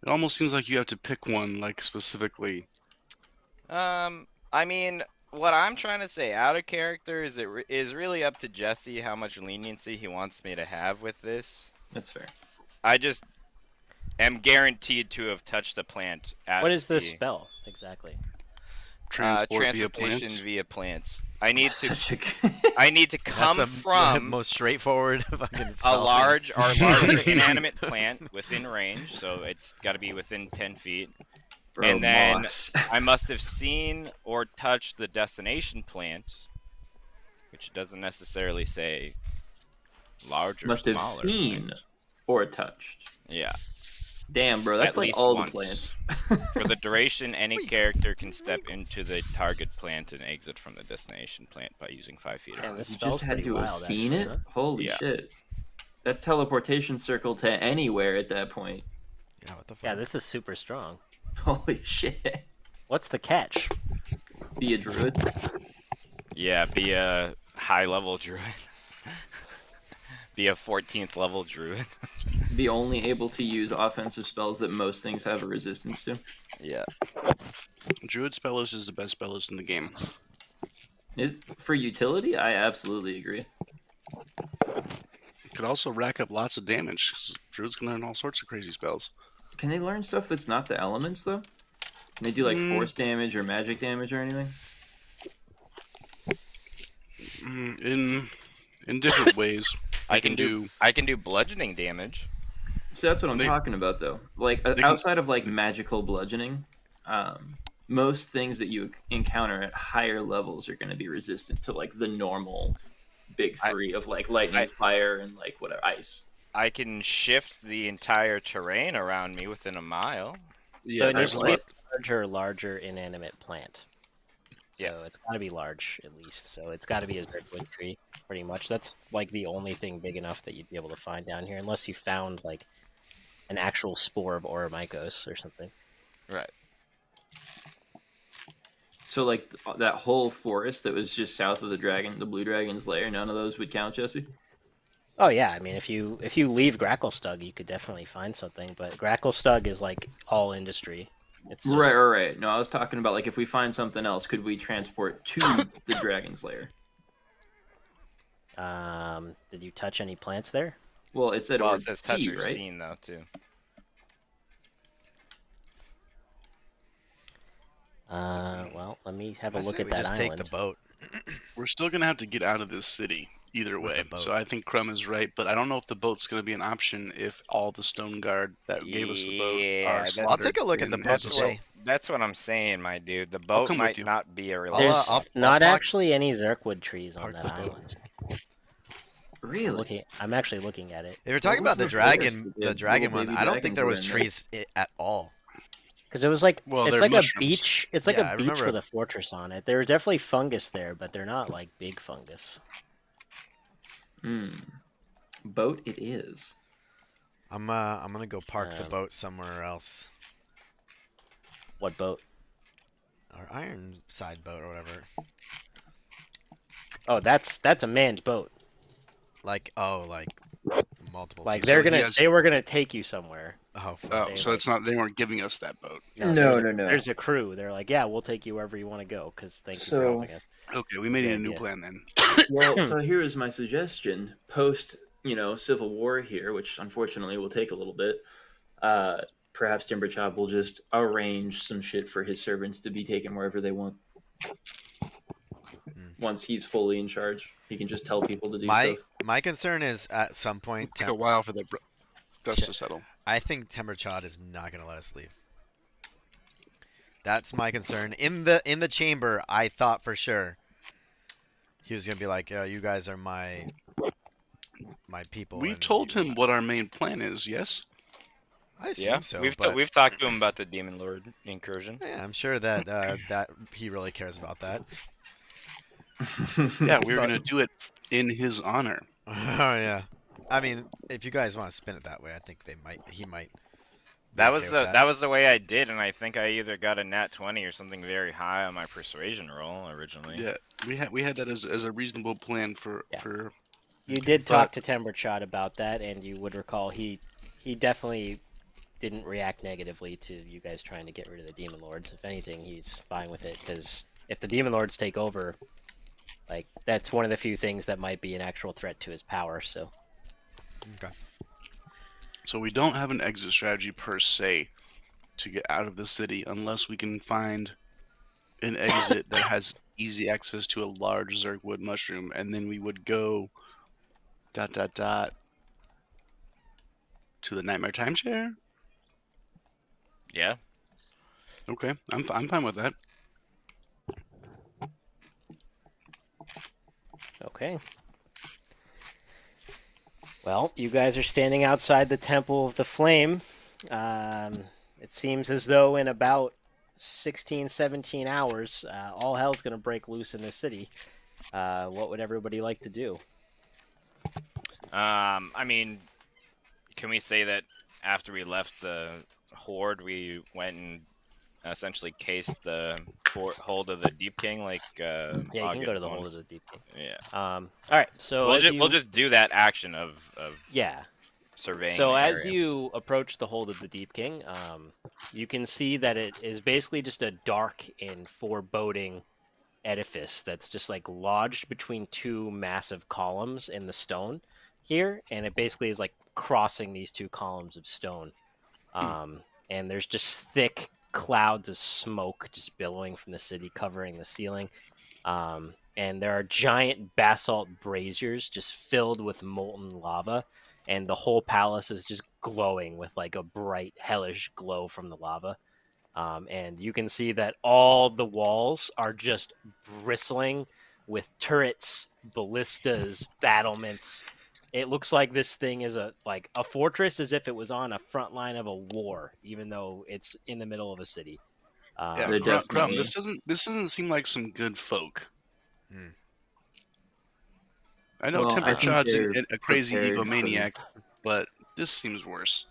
D: It almost seems like you have to pick one, like specifically.
A: I mean, what I'm trying to say out of character is is really up to Jesse how much leniency he wants me to have with this.
C: That's fair.
A: I just am guaranteed to have touched a plant at
B: What is this
A: the,
B: spell exactly?
D: Transport via
A: transportation
D: plants.
A: via plants. I need to
C: Such a
A: I need to come
E: That's the
A: from
E: most straightforward fucking
A: a
E: spell
A: large inanimate plant within range, so it's got to be within 10 feet.
C: Bro,
A: And then-
C: moss.
A: I must have seen or touched the destination plant, which doesn't necessarily say large or
C: Must have
A: smaller
C: seen
A: plant.
C: or touched.
A: Yeah.
C: Damn, bro, that's
A: At
C: like
A: least
C: all
A: once.
C: the plants.
A: For the duration, any character can step into the target plant and exit from the destination plant by using 5 feet.
B: Man,
A: of
B: this
C: You
B: spell's
C: just had
B: pretty
C: to have
B: wild,
C: seen
B: actually,
C: it?
B: huh?
C: Holy
A: Yeah.
C: shit. That's teleportation circle to anywhere at that point.
E: Yeah, what the fuck?
B: Yeah, this is super strong.
C: Holy shit.
B: What's the catch?
C: Be a druid.
A: Yeah, be a high level druid. Be a 14th level druid.
C: be only able to use offensive spells that most things have a resistance to?
A: Yeah.
D: Druid Spellus is the best spellus in the game.
C: For utility, I absolutely agree.
D: Could also rack up lots of damage. 'Cause Druids can learn all sorts of crazy spells.
C: Can they learn stuff that's not the elements, though? Can they do, like, force damage or magic damage or anything?
D: In different ways.
A: I can do bludgeoning damage.
C: See, that's what I'm
D: They-
C: talking about, though. Like,
D: they can-
C: outside of, like, magical bludgeoning, most things that you encounter at higher levels are going to be resistant to, like, the normal big three of, like, lightning, fire, and, like, whatever, ice.
A: I can shift the entire terrain around me within a mile.
B: So
D: Yeah,
B: it needs
D: there's
B: to
D: a
B: be
D: lot.
B: a larger inanimate plant. So
A: Yeah.
B: it's got to be large at least. So it's got to be a Zergwood tree, pretty much. That's like the only thing big enough that you'd be able to find down here, unless you found like an actual spore of Oromykos or something.
A: Right.
C: So, like, that whole forest that was just south of the Blue Dragon's lair, none of those would count, Jesse?
B: Oh yeah, I mean if you leave Gracklestug, you could definitely find something, but Gracklestug is like all industry. It's just,
C: Right. No, I was talking about, like, if we find something else, could we transport to the dragon's lair?
B: Did you touch any plants there?
C: Well, it said
A: It says touch
C: T,
A: or
C: right?
A: seen though too.
B: Well, let me have a
E: I
B: look
E: say
B: at
E: we
B: that
E: just
B: island.
E: take the boat.
D: We're still gonna have to get out of this city either
E: With
D: way.
E: the boat.
D: So I think Krum is right, but I don't know if the boat's gonna be an option if all the stone guard that gave us the boat
A: Yeah,
D: are
A: that-
D: slaughtered.
E: I'll take a look at the
D: in
E: boat
D: Hazel's
E: today.
A: That's what I'm saying, my dude. The
D: I'll
A: boat
D: come with
A: might
D: you.
A: not be a
E: I'll,
A: reliable.
B: There's
E: I'll
B: not
E: park-
B: actually any Zerkwood trees on
E: park
B: that
E: the boat.
B: island.
C: Really?
B: I'm actually looking at it.
E: If you're talking
C: was
E: about the
C: the forest
E: dragon,
C: that
E: the
C: the
E: dragon
C: little
E: one,
C: baby
E: I don't think
C: dragons
E: there
C: were
E: was
C: in there?
E: trees at all.
B: Because it was like
D: Well,
B: it's
D: they're
B: like
D: mushrooms.
B: a beach. It's like
E: Yeah, I
B: a beach
E: remember-
B: with a fortress on it. There's definitely fungus there, but they're not like big fungus.
C: Boat it is.
E: I'm gonna go park the
B: Um,
E: boat somewhere else.
B: What boat?
E: Our Ironside boat or whatever.
B: Oh, that's a manned boat.
E: Like multiple.
B: Like
E: people.
B: they were gonna take you somewhere.
E: Oh,
D: Oh,
B: They,
D: so
B: like-
D: it's not. They weren't giving us that boat.
C: No.
B: There's a crew. They're like, yeah, we'll take you wherever you want to go. Because thank you for
C: So-
B: helping us.
D: Okay, we may need
B: Yeah,
D: a new
B: yeah.
D: plan then.
C: Well, so here is my suggestion. Post, Civil War here, which unfortunately will take a little bit. Perhaps Timberchop will just arrange some shit for his servants to be taken wherever they want. Once he's fully in charge, he can just tell people to do
E: my
C: stuff.
E: my concern is at some point.
D: Took a while for the dust to settle.
E: I think Timberchod is not gonna let us leave. That's my concern. In the chamber, I thought for sure he was gonna be like, "You guys are my people."
D: We've
E: and
D: told
E: you-
D: him what our main plan is. Yes.
E: I assume
A: Yeah,
E: so.
A: we've
E: but
A: we've talked to him about the Demon Lord incursion.
E: yeah, I'm sure that that he really cares about that.
D: Yeah, we were
E: But-
D: gonna do it in his honor.
E: Oh yeah. I mean, if you guys want to spin it that way, I think he might. be
A: That
E: okay
A: was
E: with
A: the that was the way I did, and I think I either got a nat 20 or something very high on my persuasion roll originally.
D: Yeah, we had that as a reasonable plan for
B: Yeah.
D: for.
B: You did talk to Timberchod about that, and you would recall he definitely didn't react negatively to you guys trying to get rid of the Demon Lords. If anything, he's fine with it because if the Demon Lords take over, like that's one of the few things that might be an actual threat to his power. So
E: Okay.
D: So we don't have an exit strategy per se to get out of the city unless we can find an exit that has easy access to a large Zergwood mushroom, and then we would go ... to the Nightmare Timeshare.
A: Yeah.
D: Okay, I'm fine with that.
B: okay. Well, you guys are standing outside the Temple of the Flame. It seems as though in about 16, 17 hours, all hell's going to break loose in this city. What would everybody like to do?
A: I mean, can we say that after we left the Horde, we went and essentially cased the hold of the Deep King, like
B: Yeah, you can go to the hold of the Deep King.
A: Yeah.
B: All right, so
A: We'll
B: as
A: just
B: you-
A: we'll just do that action of
B: yeah.
A: surveying
B: So
A: the
B: as
A: area.
B: you approach the hold of the Deep King, you can see that it is basically just a dark and foreboding edifice that's just like lodged between two massive columns in the stone here, and it basically is like crossing these two columns of stone. And there's just thick clouds of smoke just billowing from the city, covering the ceiling. And there are giant basalt braziers just filled with molten lava, and the whole palace is just glowing with like a bright, hellish glow from the lava. And you can see that all the walls are just bristling with turrets, ballistas, battlements. It looks like this thing is a fortress, as if it was on a front line of a war, even though it's in the middle of a city.
D: Yeah,
C: They're
D: Krum,
C: definitely-
D: this doesn't seem like some good folk.
E: Hmm.
D: I know
C: Well, I think
D: Temperchod's
C: they're
D: a crazy
C: prepared for-
D: egomaniac, but this seems worse.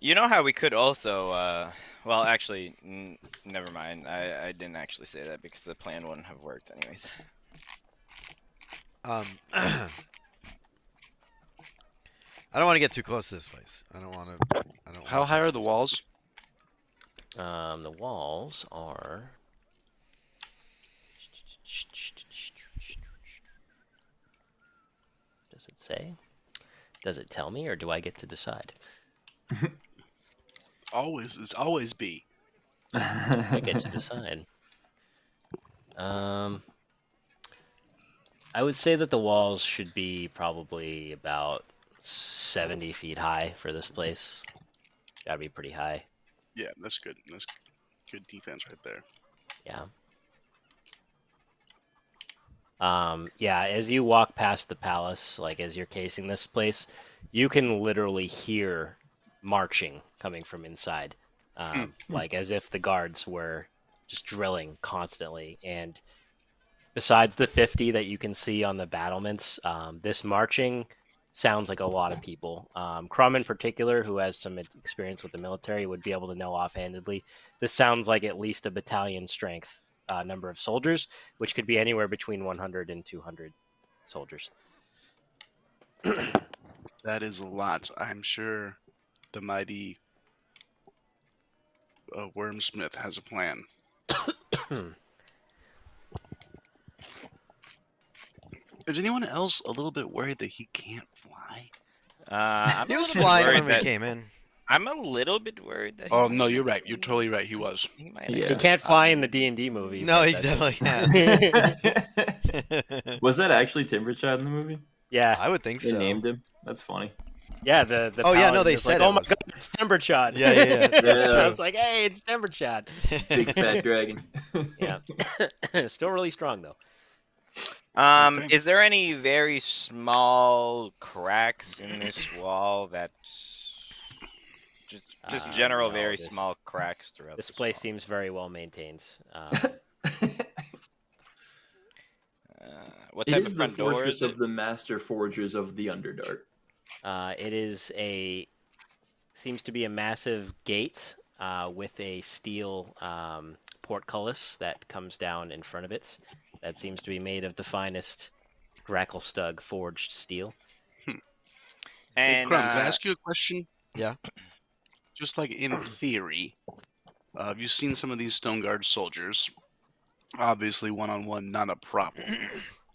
A: You know how we could also, well, actually, never mind. I didn't actually say that because the plan wouldn't have worked anyways.
E: I don't want to get too close to this place. I don't want to.
D: How high are the walls?
B: The walls are. Does it say? Does it tell me, or do I get to decide?
D: It's always B.
B: I get to decide. I would say that the walls should be probably about 70 feet high for this place. Gotta be pretty high.
D: Yeah, that's good. That's good defense right there.
B: Yeah. Yeah, as you walk past the palace, like as you're casing this place, you can literally hear marching coming from inside. Like as if the guards were just drilling constantly. And besides the 50 that you can see on the battlements, this marching sounds like a lot of people. Krum in particular, who has some experience with the military, would be able to know offhandedly. This sounds like at least a battalion strength number of soldiers, which could be anywhere between 100 and 200 soldiers.
D: That is a lot. I'm sure the mighty Wormsmith has a plan. Is anyone else a little bit worried that he can't fly?
A: I'm
E: He
A: a
E: was
A: little bit
E: flying
A: worried
E: when we
A: that
E: came in.
A: I'm a little bit worried that.
D: Oh no, you're right. You're totally right. He was.
A: He might.
C: Yeah.
B: He can't fly in the D&D movie.
E: No,
B: but
E: he
B: that's-
E: definitely can't.
C: Was that actually Timberchild in the movie?
B: Yeah,
E: I would think
C: They
E: so.
C: named him. That's funny.
B: yeah. The
E: Oh, yeah, no,
B: paladin
E: they
B: is
E: said
B: like,
E: it
B: oh my
E: was.
B: god, it's Timberchad.
E: Yeah, yeah,
C: that's
B: I
C: true.
B: was like, hey, it's Timberchad.
C: Big fat dragon.
B: Yeah, still really strong though.
D: Okay.
A: Is there any very small cracks in this wall that just general
B: No,
A: very
B: this-
A: small cracks throughout
B: This
A: this
B: place
A: wall?
B: seems very well maintained.
A: What
C: It
A: type
C: is
A: of
C: the
A: front door
C: fortress
A: is it?
C: of the master forgers of the Underdark.
B: It is seems to be a massive gate with a steel portcullis that comes down in front of it. That seems to be made of the finest Gracklestug forged steel.
D: Hey,
A: And
D: Krum, can I ask you a question?
E: Yeah.
D: Just like in theory, you've seen some of these Stone Guard soldiers. Obviously, one-on-one, not a problem.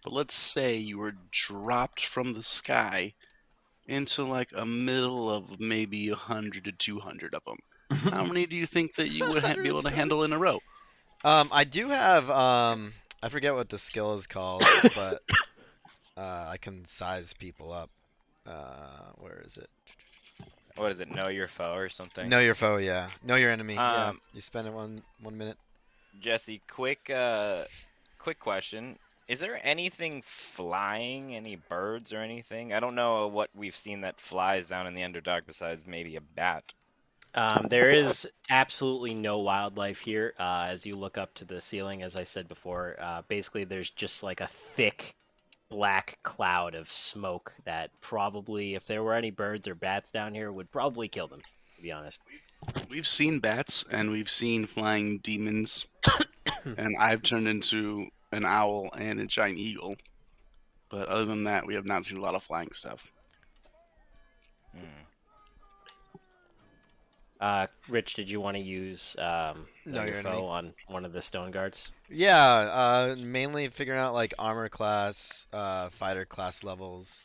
D: But let's say you were dropped from the sky into like a middle of maybe 100 to 200 of them. How many do you think that you would be able to handle in a row?
E: I do have I forget what the skill is called, but I can size people up. Where is it?
A: what is it? Know your foe or something?
E: Know your foe, yeah. Know your enemy, yeah.
A: Um,
E: You spend it one minute.
A: Jesse, quick question. Is there anything flying? Any birds or anything? I don't know what we've seen that flies down in the Underdark besides maybe a bat.
B: There is absolutely no wildlife here. As you look up to the ceiling, as I said before, basically there's just like a thick black cloud of smoke that probably, if there were any birds or bats down here, would probably kill them, to be honest.
D: We've seen bats and we've seen flying demons, and I've turned into an owl and a giant eagle. But other than that, we have not seen a lot of flying stuff.
A: Hmm.
B: Rich, did you want to use
E: Know
B: your
E: your enemy.
B: foe on one of the stone guards?
E: Yeah, mainly figuring out like armor class, fighter class levels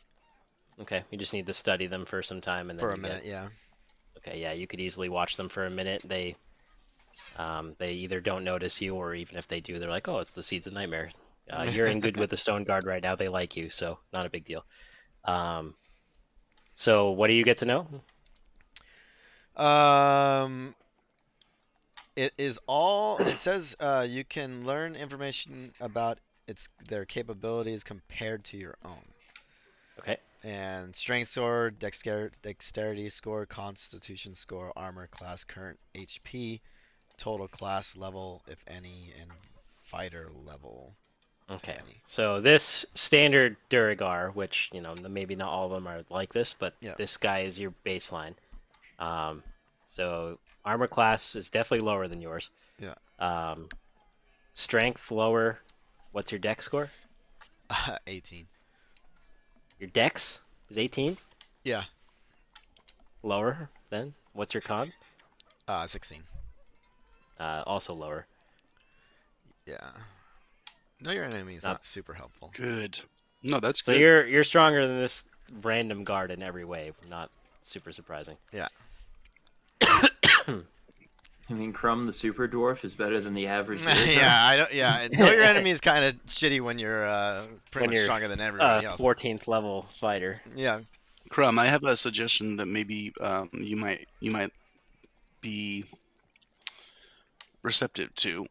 B: Okay, you just need to study them for some time, and then
E: for a
B: you get.
E: minute. Yeah.
B: Okay, yeah, you could easily watch them for a minute. They either don't notice you, or even if they do, they're like, "Oh, it's the Seeds of Nightmare." You're in good with the Stone Guard right now. They like you, so not a big deal. Um, so what do you get to know?
E: Um, it is all. It says you can learn information about their capabilities compared to your own.
B: Okay,
E: And strength score, dexterity score, constitution score, armor class, current HP, total class level, if any, and fighter level, if
B: okay.
E: any.
B: So this standard Duragar, which maybe not all of them are like this, but
E: Yeah.
B: this guy is your baseline. Um, so armor class is definitely lower than yours.
E: Yeah.
B: Um, strength lower. What's your dex score?
E: 18.
B: Your dex is 18.
E: Yeah.
B: Lower then. What's your con?
E: 16.
B: Also lower.
E: Yeah. Know your enemy is
B: Not
E: not super helpful.
D: Good. No, that's
B: so
D: good.
B: you're stronger than this random guard in every way. Not super surprising.
E: Yeah.
C: I mean, Krum the super dwarf is better than the average dwarf.
E: Yeah, I don't. Yeah, know your enemy is kind of shitty when you're pretty
B: When
E: much
B: you're
E: stronger than everybody else.
B: 14th level fighter.
E: Yeah.
D: Krum, I have a suggestion that maybe you might be receptive to.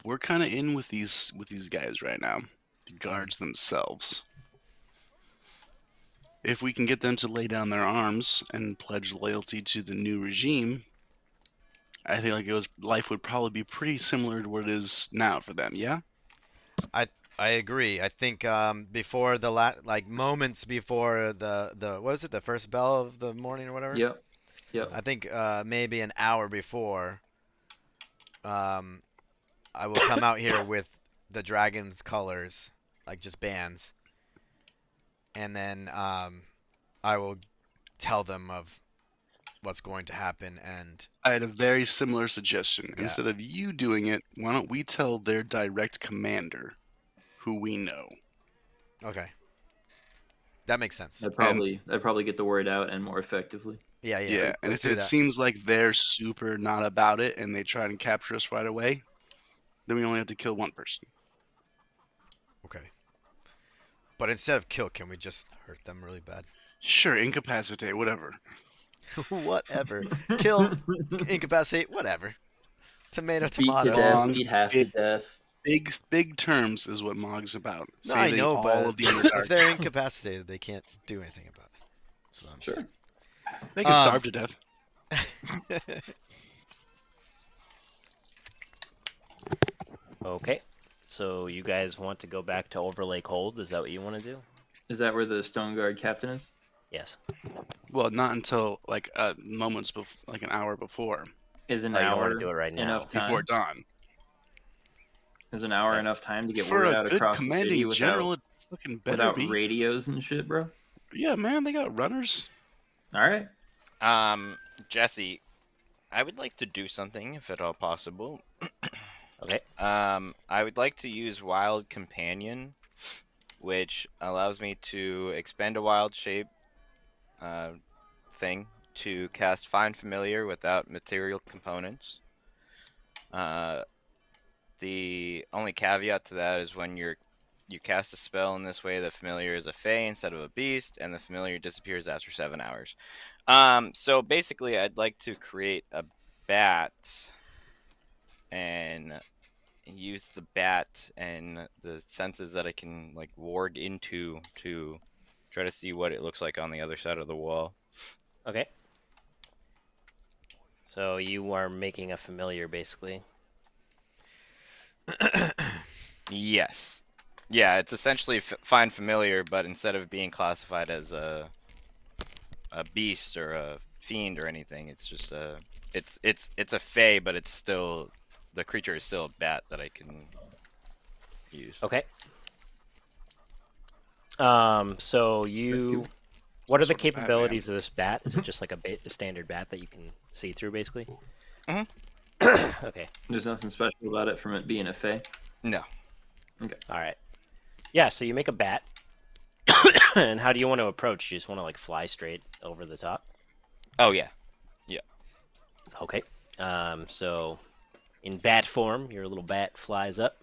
D: We're kind of in with these guys right now, the guards themselves. If we can get them to lay down their arms and pledge loyalty to the new regime, I think life would probably be pretty similar to what it is now for them. Yeah.
E: I agree. I think before like moments before the what was it, the first bell of the morning or whatever.
C: Yep. Yep.
E: I think maybe an hour before, um, I will come out here with the dragon's colors, like just bands, and then I will tell them of what's going to happen. And
D: I had a very similar suggestion.
E: Yeah.
D: Instead of you doing it, why don't we tell their direct commander, who we know?
E: okay, that makes sense.
C: That'd probably get the word out and more effectively.
E: Yeah,
D: Yeah, and
E: let's
D: if
E: do
D: it
E: that.
D: seems like they're super not about it and they try and capture us right away, then we only have to kill one person.
E: Okay. But instead of kill, can we just hurt them really bad?
D: Sure, incapacitate, whatever.
E: Whatever. Kill, incapacitate, whatever. Tomato,
C: Beat to
E: tomato.
C: death,
D: Wrong.
C: beat half to death.
D: Big terms is what Mog's about.
E: No, I
D: Saving
E: know,
D: all
E: but
D: of the Underdark.
E: if they're incapacitated, they can't do anything about it. That's what I'm
C: Sure.
D: They can starve to death.
E: saying.
B: Okay. So you guys want to go back to Overlake Hold? Is that what you want to do?
C: Is that where the Stone Guard captain is?
B: Yes.
D: Well, not until like moments like an hour before
C: Is an
B: Oh, you don't
C: hour
B: want to do it right now.
C: enough time?
D: before dawn.
C: Is an hour
B: Okay.
C: enough time to get
D: For
C: word
D: a
C: out
D: good
C: across the city
D: commanding general, it fucking better
C: without
D: be.
C: radios and shit, bro?
D: Yeah, man, they got runners.
C: All right.
A: Jesse, I would like to do something, if at all possible.
B: Okay.
A: I would like to use Wild Companion, which allows me to expend a wild shape thing to cast Find Familiar without material components. The only caveat to that is when you cast a spell in this way, the familiar is a fae instead of a beast, and the familiar disappears after 7 hours. So basically, I'd like to create a bat and use the bat and the senses that I can like warg into to try to see what it looks like on the other side of the wall.
B: Okay. So you are making a familiar, basically.
A: Yes. Yeah, it's essentially Find Familiar, but instead of being classified as a beast or a fiend or anything, it's just it's a fae, but it's still, the creature is still a bat that I can use.
B: Okay. So you What are the
D: Sort of Batman.
B: capabilities of this bat? Is it just like a standard bat that you can see through, basically?
A: Mhm.
B: Okay.
C: There's nothing special about it from it being a fae.
A: No.
B: All right. Yeah. So you make a bat, and how do you want to approach? You just want to like fly straight over the top.
A: Oh yeah.
B: Okay. So in bat form, your little bat flies up,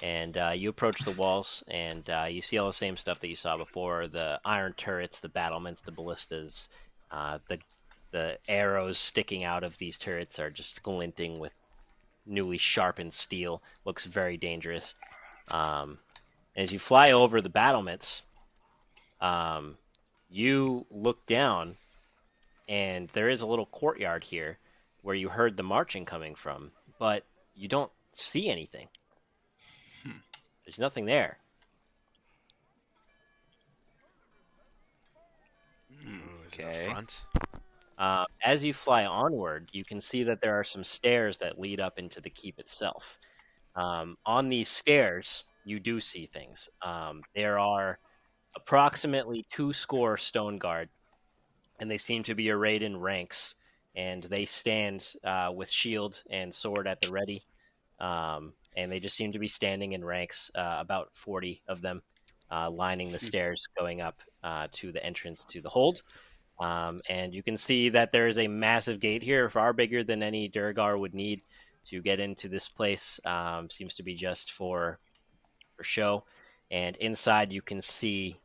B: and you approach the walls, and you see all the same stuff that you saw before: the iron turrets, the battlements, the ballistas, the arrows sticking out of these turrets are just glinting with newly sharpened steel. Looks very dangerous. As you fly over the battlements, you look down, and there is a little courtyard here where you heard the marching coming from, but you don't see anything. There's nothing there.
E: Ooh, is it
A: Okay.
E: a front?
B: As you fly onward, you can see that there are some stairs that lead up into the keep itself. On these stairs, you do see things. There are approximately 2 score stone guard, and they seem to be arrayed in ranks, and they stand with shield and sword at the ready. And they just seem to be standing in ranks, about 40 of them, lining the stairs going up to the entrance to the hold. And you can see that there is a massive gate here, far bigger than any Durgar would need to get into this place. Seems to be just for show. And inside you can see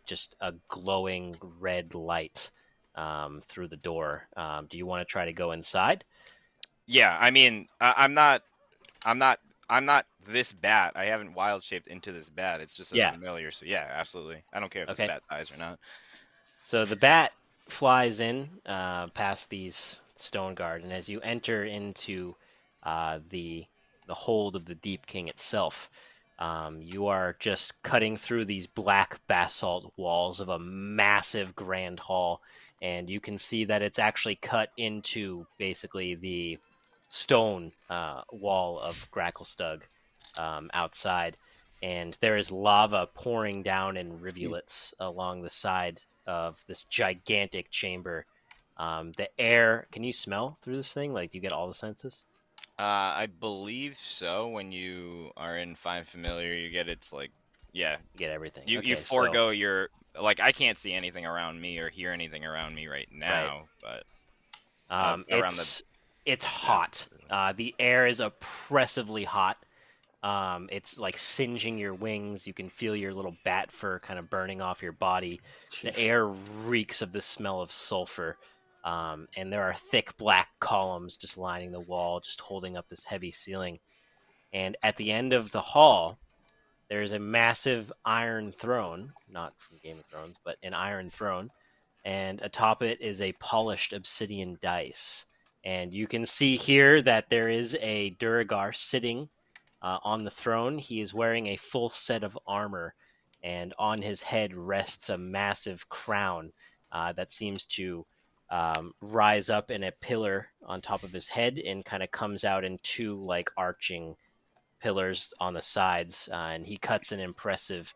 B: just a glowing red light through the door. Do you want to try to go inside?
A: Yeah. I mean, I'm not this bat. I haven't wild shaped into this bat. It's just a
B: Yeah.
A: familiar. So yeah, absolutely. I don't care if this
B: Okay.
A: bat dies or not.
B: So the bat flies in past these stone guard, and as you enter into the hold of the Deep King itself, you are just cutting through these black basalt walls of a massive grand hall, and you can see that it's actually cut into basically the stone wall of Gracklestug outside, and there is lava pouring down in rivulets along the side of this gigantic chamber. The air, can you smell through this thing? Like, do you get all the senses?
A: I believe so. When you are in Find Familiar, you get it's like, yeah,
B: You get everything.
A: you
B: Okay,
A: forego your like. I can't see anything around me or hear anything around me right now, but around
B: it's hot. The air is oppressively hot. It's like singeing your wings. You can feel your little bat fur kind of burning off your body. The
C: Jeez.
B: air reeks of the smell of sulfur. And there are thick black columns just lining the wall, just holding up this heavy ceiling. And at the end of the hall, there's a massive iron throne, not from Game of Thrones, but an iron throne. And atop it is a polished obsidian dice. And you can see here that there is a Duragar sitting on the throne. He is wearing a full set of armor, and on his head rests a massive crown that seems to rise up in a pillar on top of his head and kind of comes out in 2 like arching pillars on the sides, and he cuts an impressive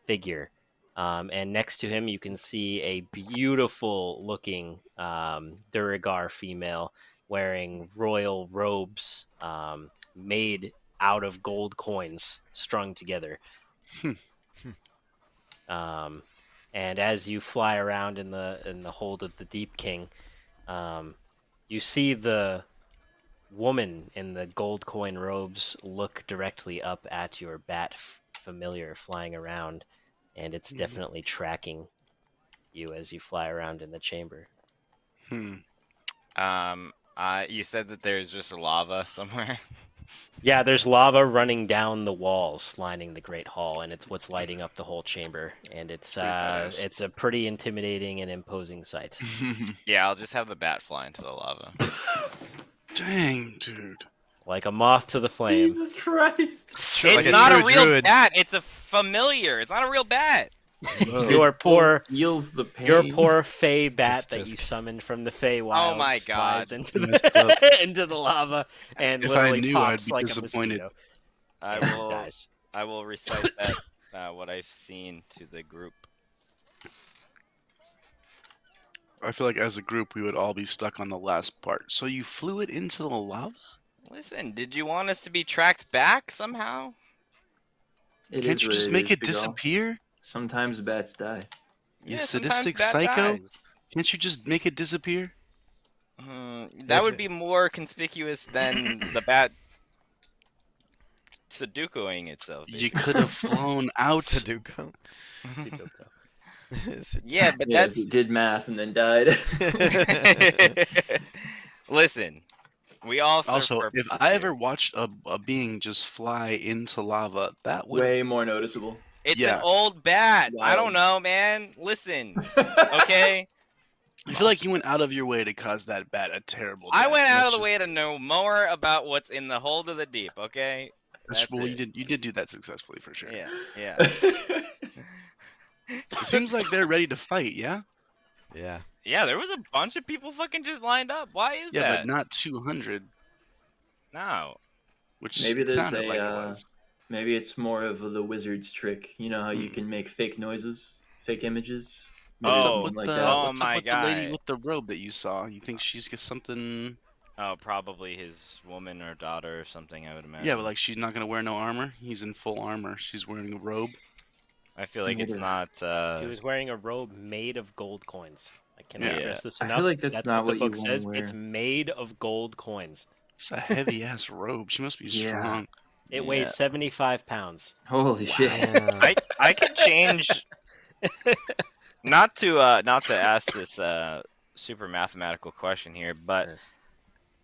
B: figure. And next to him, you can see a beautiful looking Duragar female wearing royal robes made out of gold coins strung together. And as you fly around in the hold of the Deep King, you see the woman in the gold coin robes look directly up at your bat familiar flying around, and it's definitely tracking you as you fly around in the chamber.
A: You said that there's just lava somewhere.
B: Yeah, there's lava running down the walls lining the Great Hall, and it's what's lighting up the whole chamber, and it's a pretty intimidating and imposing sight.
A: Yeah, I'll just have the bat fly into the lava.
D: Dang, dude.
B: Like a moth to the flame.
C: Jesus Christ!
D: It's
A: It's
D: like a
A: not a
D: true
A: real
D: druid.
A: bat. It's a familiar. It's not a real bat.
B: Your poor,
C: feels the pain.
B: your poor Fey bat
E: Tisk,
B: that you
E: tisk.
B: summoned from the Fey Wilds
A: Oh my
B: flies
A: God.
B: into
D: Messed
B: the, into the lava and
D: If I
B: literally
D: knew, I'd
B: pops
D: be
B: like
D: disappointed.
B: a mosquito.
A: I
B: and
A: will.
B: dies.
A: I will recite that what I've seen to the group.
D: I feel like as a group we would all be stuck on the last part. So you flew it into the lava?
A: Listen, did you want us to be tracked back somehow?
C: It
D: Can't
C: is
D: you
C: what
D: just
C: it
D: make
C: is,
D: it
C: Big Al.
D: disappear?
C: Sometimes bats die.
D: You
A: Yeah, sometimes
D: sadistic
A: bat
D: psycho?
A: dies.
D: Can't you just make it disappear?
A: That
E: If
A: would
E: it-
A: be more conspicuous than the bat Sudokuing itself,
D: You
A: basically.
D: could have flown out.
E: Sudoku.
A: Yeah, but
C: Yeah, he did math and then died.
A: Listen, we all serve
D: Also, if
A: purposes
D: I
A: here.
D: ever watched a being just fly into lava, that would
C: Way more noticeable.
A: It's an
D: yeah.
A: old bat. I don't
C: Wild.
A: know, man. Listen, okay?
D: I feel like you went out of your way to cause that bat a terrible death.
A: I went out of the
D: Let's
A: way to know more about what's in the hold of the deep, okay?
D: just-
A: That's
D: well,
A: it.
D: you did do that successfully for sure.
A: Yeah, yeah.
D: It seems like they're ready to fight, yeah?
E: Yeah.
A: Yeah, there was a bunch of people fucking just lined up. Why is
D: Yeah,
A: that?
D: but not 200,
A: No.
D: which
C: Maybe
D: it
C: there's
D: sounded
C: a,
D: like it was.
C: Maybe it's more of the wizard's trick. You know how you
D: Mm.
C: can make fake noises, fake images.
A: Oh,
D: What's up
C: something
D: with
C: like
D: the,
C: that.
A: Oh
D: what's
A: my
D: up with the lady
A: guy.
D: with the robe that you saw? You think she's got something?
A: Oh, probably his woman or daughter or something, I would imagine.
D: Yeah, but like she's not gonna wear no armor. He's in full armor. She's wearing a robe.
A: I feel like it's
C: Maybe.
A: not.
B: He was wearing a robe made of gold coins. I cannot
D: Yeah.
B: stress this
C: I
B: enough.
C: feel like that's not
B: what
C: what
B: the
C: you
B: book
C: wanna
B: says. It's
C: wear.
B: made of gold coins.
D: It's a heavy ass robe. She must be
C: Yeah.
D: strong.
B: It
A: Yeah.
B: weighs 75 pounds.
C: Holy shit.
A: I could change. Not to ask this super mathematical question here, but
B: Sure.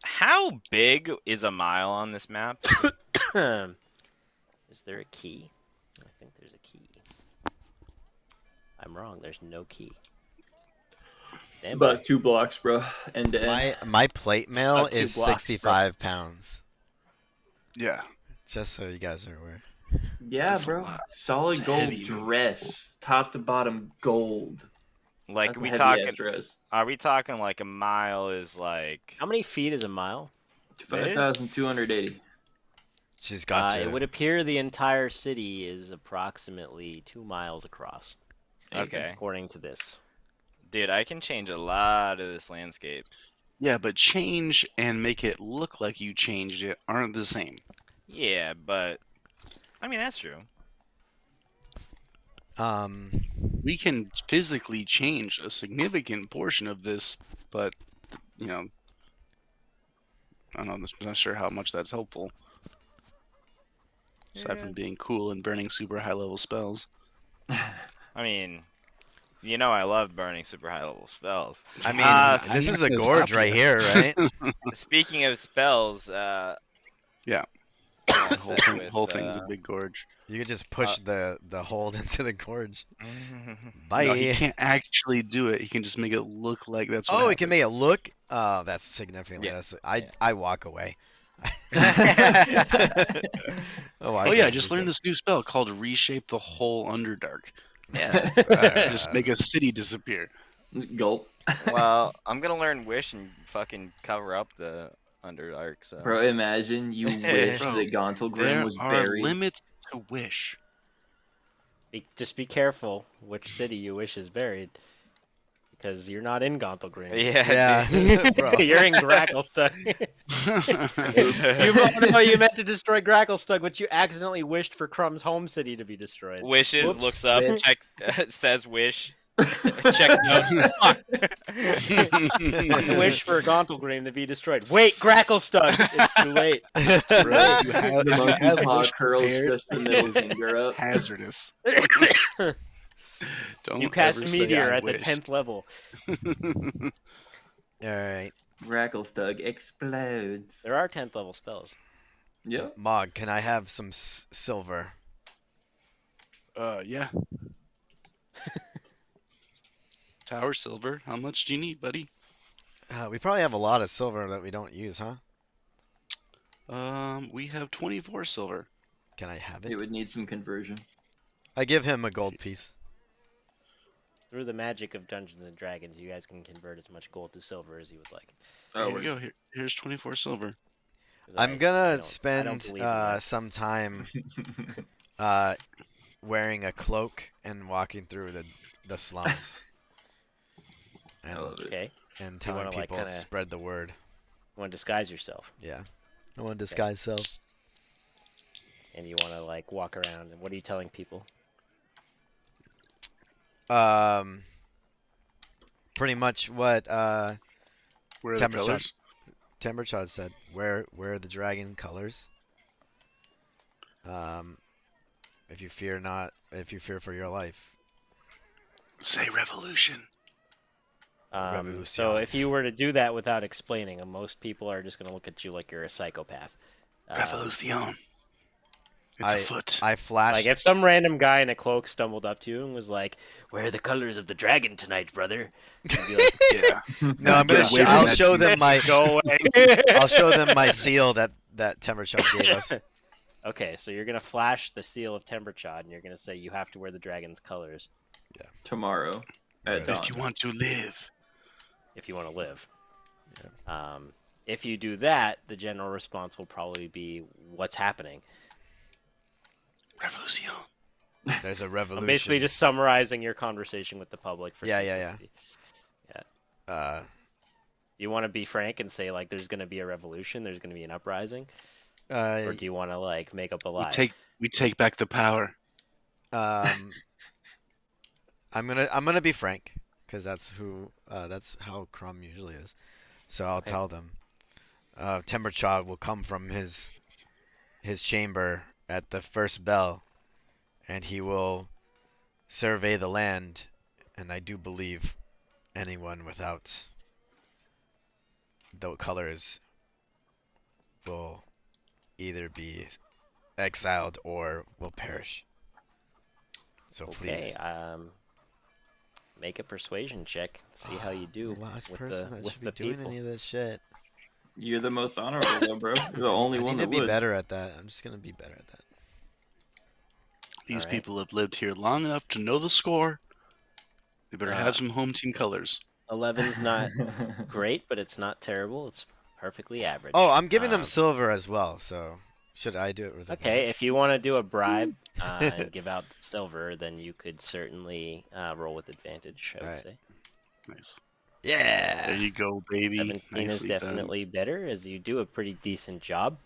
A: how big is a mile on this map?
B: Is there a key? I think there's a key. I'm wrong. There's no key.
C: It's
B: Stand by.
C: about 2 blocks, bro. End to end.
E: My plate mail
B: About 2
E: is
B: blocks, bro.
E: 65 pounds.
D: Yeah.
E: Just so you guys are aware.
C: Yeah,
D: That's a
C: bro.
D: lot.
C: Solid
D: It's
C: gold
D: heavy.
C: dress, top to bottom gold.
A: Like,
C: That's a
A: we
C: heavy
A: talking?
C: ass dress.
A: Are we talking like a mile is like?
B: How many feet is a mile?
C: 5,280.
E: She's got to.
B: It would appear the entire city is approximately 2 miles across,
A: Okay,
B: according to this.
A: dude, I can change a lot of this landscape.
D: Yeah, but change and make it look like you changed it aren't the same.
A: Yeah, but I mean that's true.
D: We can physically change a significant portion of this, but you know, I don't know. I'm not sure how much that's helpful. Aside from being cool and burning super high level spells.
A: I mean, you know, I love burning super high level spells.
E: I mean,
A: I'm
E: this
D: not
E: is a
D: gonna
E: gorge
D: stop
E: right
D: you.
E: here, right?
A: Speaking of spells,
D: Yeah.
A: I
D: The
A: said with,
D: whole thing's a big gorge.
E: You could just push the hold into the gorge.
A: Mm-hmm.
E: Bye.
D: No, he can't actually do it. He can just make it look like that's what
E: Oh, it can
D: happened.
E: make it look. Oh, that's significantly
A: Yeah.
E: less.
A: Yeah.
E: I walk away.
D: Oh yeah, I just learned this new spell called Reshape the Whole Underdark.
A: Yeah.
D: Just make a city disappear.
C: Gulp.
A: Well, I'm gonna learn Wish and fucking cover up the Underdark. So.
C: Bro, imagine you wish
D: Bro,
C: that Gauntlgrim
D: There
C: was
D: are
C: buried.
D: limits to wish.
B: Just be careful which city you wish is buried, because you're not in Gauntlgrim.
A: Yeah. dude.
E: Yeah, bro.
B: You're in Gracklestug. you meant to destroy Gracklestug, but you accidentally wished for Krum's home city to be destroyed.
A: Wishes,
B: Whoops,
A: looks up,
C: bitch.
A: checks, says wish, checks notes. Fuck.
B: Wish for Gauntlgrim to be destroyed. Wait, Gracklestug! It's too late.
D: Right, you have,
C: The
D: if you
C: monkey
D: have
C: paw
D: wish
C: curls
D: prepared,
C: just the middle
D: it's
C: finger up.
D: hazardous. Don't
B: You cast a
D: ever say
B: meteor
D: I
B: at the
D: wish.
B: 10th level.
E: Alright.
C: Gracklestug explodes.
B: There are 10th level spells.
C: Yep.
E: Mog, can I have some silver?
D: Yeah. Tower silver. How much do you need, buddy?
E: We probably have a lot of silver that we don't use, huh?
D: We have 24 silver.
E: Can I have
C: It
E: it?
C: would need some conversion.
E: I give him a gold piece.
B: Through the magic of Dungeons and Dragons, you guys can convert as much gold to silver as you would like.
C: Oh,
D: Here we go. Here's 24 silver.
B: 'Cause
E: I'm
B: I
E: gonna
B: don't
E: spend
B: believe in that.
E: some time wearing a cloak and walking through the slums.
C: I
E: and
C: love it.
B: Okay.
E: and
B: You
E: telling
B: want to like
E: people
B: kind of
E: spread the word.
B: want to disguise yourself,
E: Yeah. I want to disguise self.
B: and you want to like walk around. And what are you telling people?
E: Pretty much what
D: Where are the
E: Tembershot
D: colors?
E: Tembershot said. Wear the dragon colors. Um, if you fear not, if you fear for your life.
D: Say revolution.
B: So
E: Revolution.
B: if you were to do that without explaining, most people are just going to look at you like you're a psychopath.
D: Revolution. It's afoot.
E: I
B: Like
E: flashed.
B: if some random guy in a cloak stumbled up to you and was like, "Wear the colors of the dragon tonight, brother," you'd be like,
D: Yeah.
E: No, I'm
D: Get
E: gonna.
D: away from
E: I'll
D: that
E: show
D: dude.
E: them my.
B: "Go away."
E: I'll show them my seal that Tembershot gave us.
B: Okay, so you're gonna flash the seal of Timberchod, and you're gonna say you have to wear the dragon's colors
C: Tomorrow at
E: Right.
C: dawn.
D: If you want to live.
B: if you want to live. If you do that, the general response will probably be, "What's happening?"
D: Revolution.
E: There's a
B: I'm
E: revolution.
B: basically just summarizing your conversation with the public for
E: Yeah, yeah,
B: simplicity.
E: Uh,
B: You want to be frank and say like, "There's gonna be a revolution, there's gonna be an uprising," or do you want to like make up a lie?
D: We take back the power.
E: um, I'm gonna be frank, because that's how Krum usually is. So I'll
B: Okay.
E: tell them. Temberchod will come from his chamber at the first bell, and he will survey the land, and I do believe anyone without the colors will either be exiled or will perish. So
B: Okay.
E: please.
B: Make a persuasion check. See how you do
E: The last
B: with
E: person
B: the
E: that
B: with
E: should be
B: the
E: doing
B: people.
E: any of this shit.
C: You're the most honorable, though, bro. You're the only
E: I
C: one
E: need to
C: that
E: be
C: would.
E: better at that. I'm just gonna be better at that.
D: These
B: Alright.
D: people have lived here long enough to know the score. They better
B: Uh,
D: have some home team colors.
B: 11's not great, but it's not terrible. It's perfectly average.
E: Oh, I'm giving them
B: Um,
E: silver as well. So should I do it with
B: Okay,
E: advantage?
B: if you want to do a bribe and give out silver, then you could certainly roll with advantage, I would
E: Alright.
B: say.
D: Nice.
E: Yeah.
D: There you go, baby.
B: 17 is
D: Nicely
B: definitely better, as you do a pretty decent job.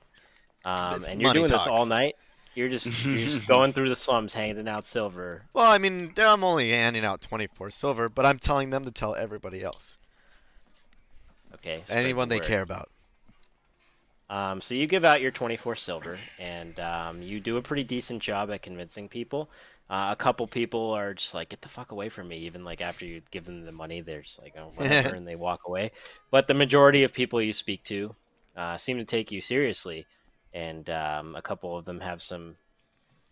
E: It's
B: And you're
E: money
B: doing this all
E: talks.
B: night. You're just going through the slums, handing out silver.
E: Well, I mean, I'm only handing out 24 silver, but I'm telling them to tell everybody else.
B: Okay, spread
E: Anyone
B: the
E: they
B: word.
E: care about.
B: So you give out your 24 silver, and you do a pretty decent job at convincing people. A couple people are just like, "Get the fuck away from me!" Even like after you give them the money, they're just like, "Oh, whatever," and they walk away. But the majority of people you speak to seem to take you seriously, and a couple of them have some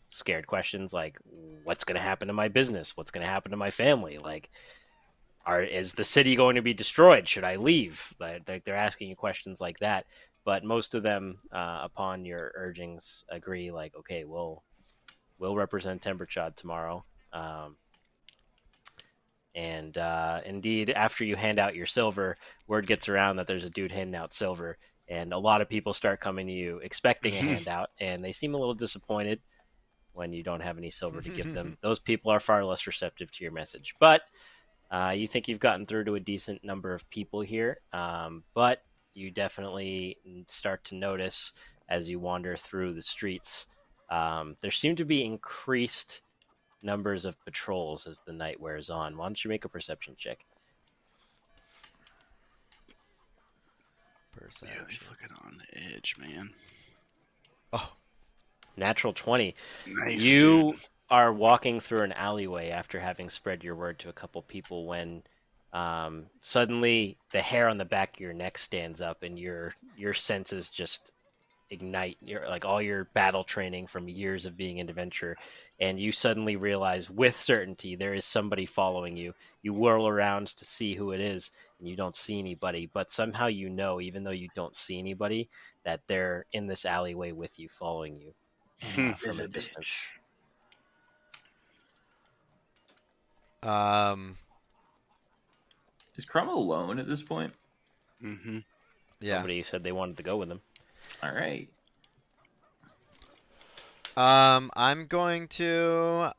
B: scared questions like, "What's going to happen to my business? What's going to happen to my family? Like, is the city going to be destroyed? Should I leave?" They're asking you questions like that. But most of them, upon your urgings, agree. Like, okay, we'll represent Timberchod tomorrow. And indeed, after you hand out your silver, word gets around that there's a dude handing out silver, and a lot of people start coming to you expecting a handout, and they seem a little disappointed when you don't have any silver to give them. Those people are far less receptive to your message. But you think you've gotten through to a decent number of people here, but you definitely start to notice as you wander through the streets, there seem to be increased numbers of patrols as the night wears on. Why don't you make a perception check?
D: Yeah, they fucking on the edge, man.
E: Oh,
B: Natural 20.
D: Nice,
B: You
D: dude.
B: are walking through an alleyway after having spread your word to a couple people when suddenly the hair on the back of your neck stands up and your senses just ignite. Your like all your battle training from years of being an adventurer, and you suddenly realize with certainty there is somebody following you. You whirl around to see who it is, and you don't see anybody, but somehow you know, even though you don't see anybody, that they're in this alleyway with you, following you
C: Enough
B: from
C: is
B: a
C: a
B: distance.
C: bitch.
E: um,
C: Is Krum alone at this point?
D: Mm-hmm.
E: yeah.
B: Somebody said they wanted to go with him.
C: All right.
E: I'm going to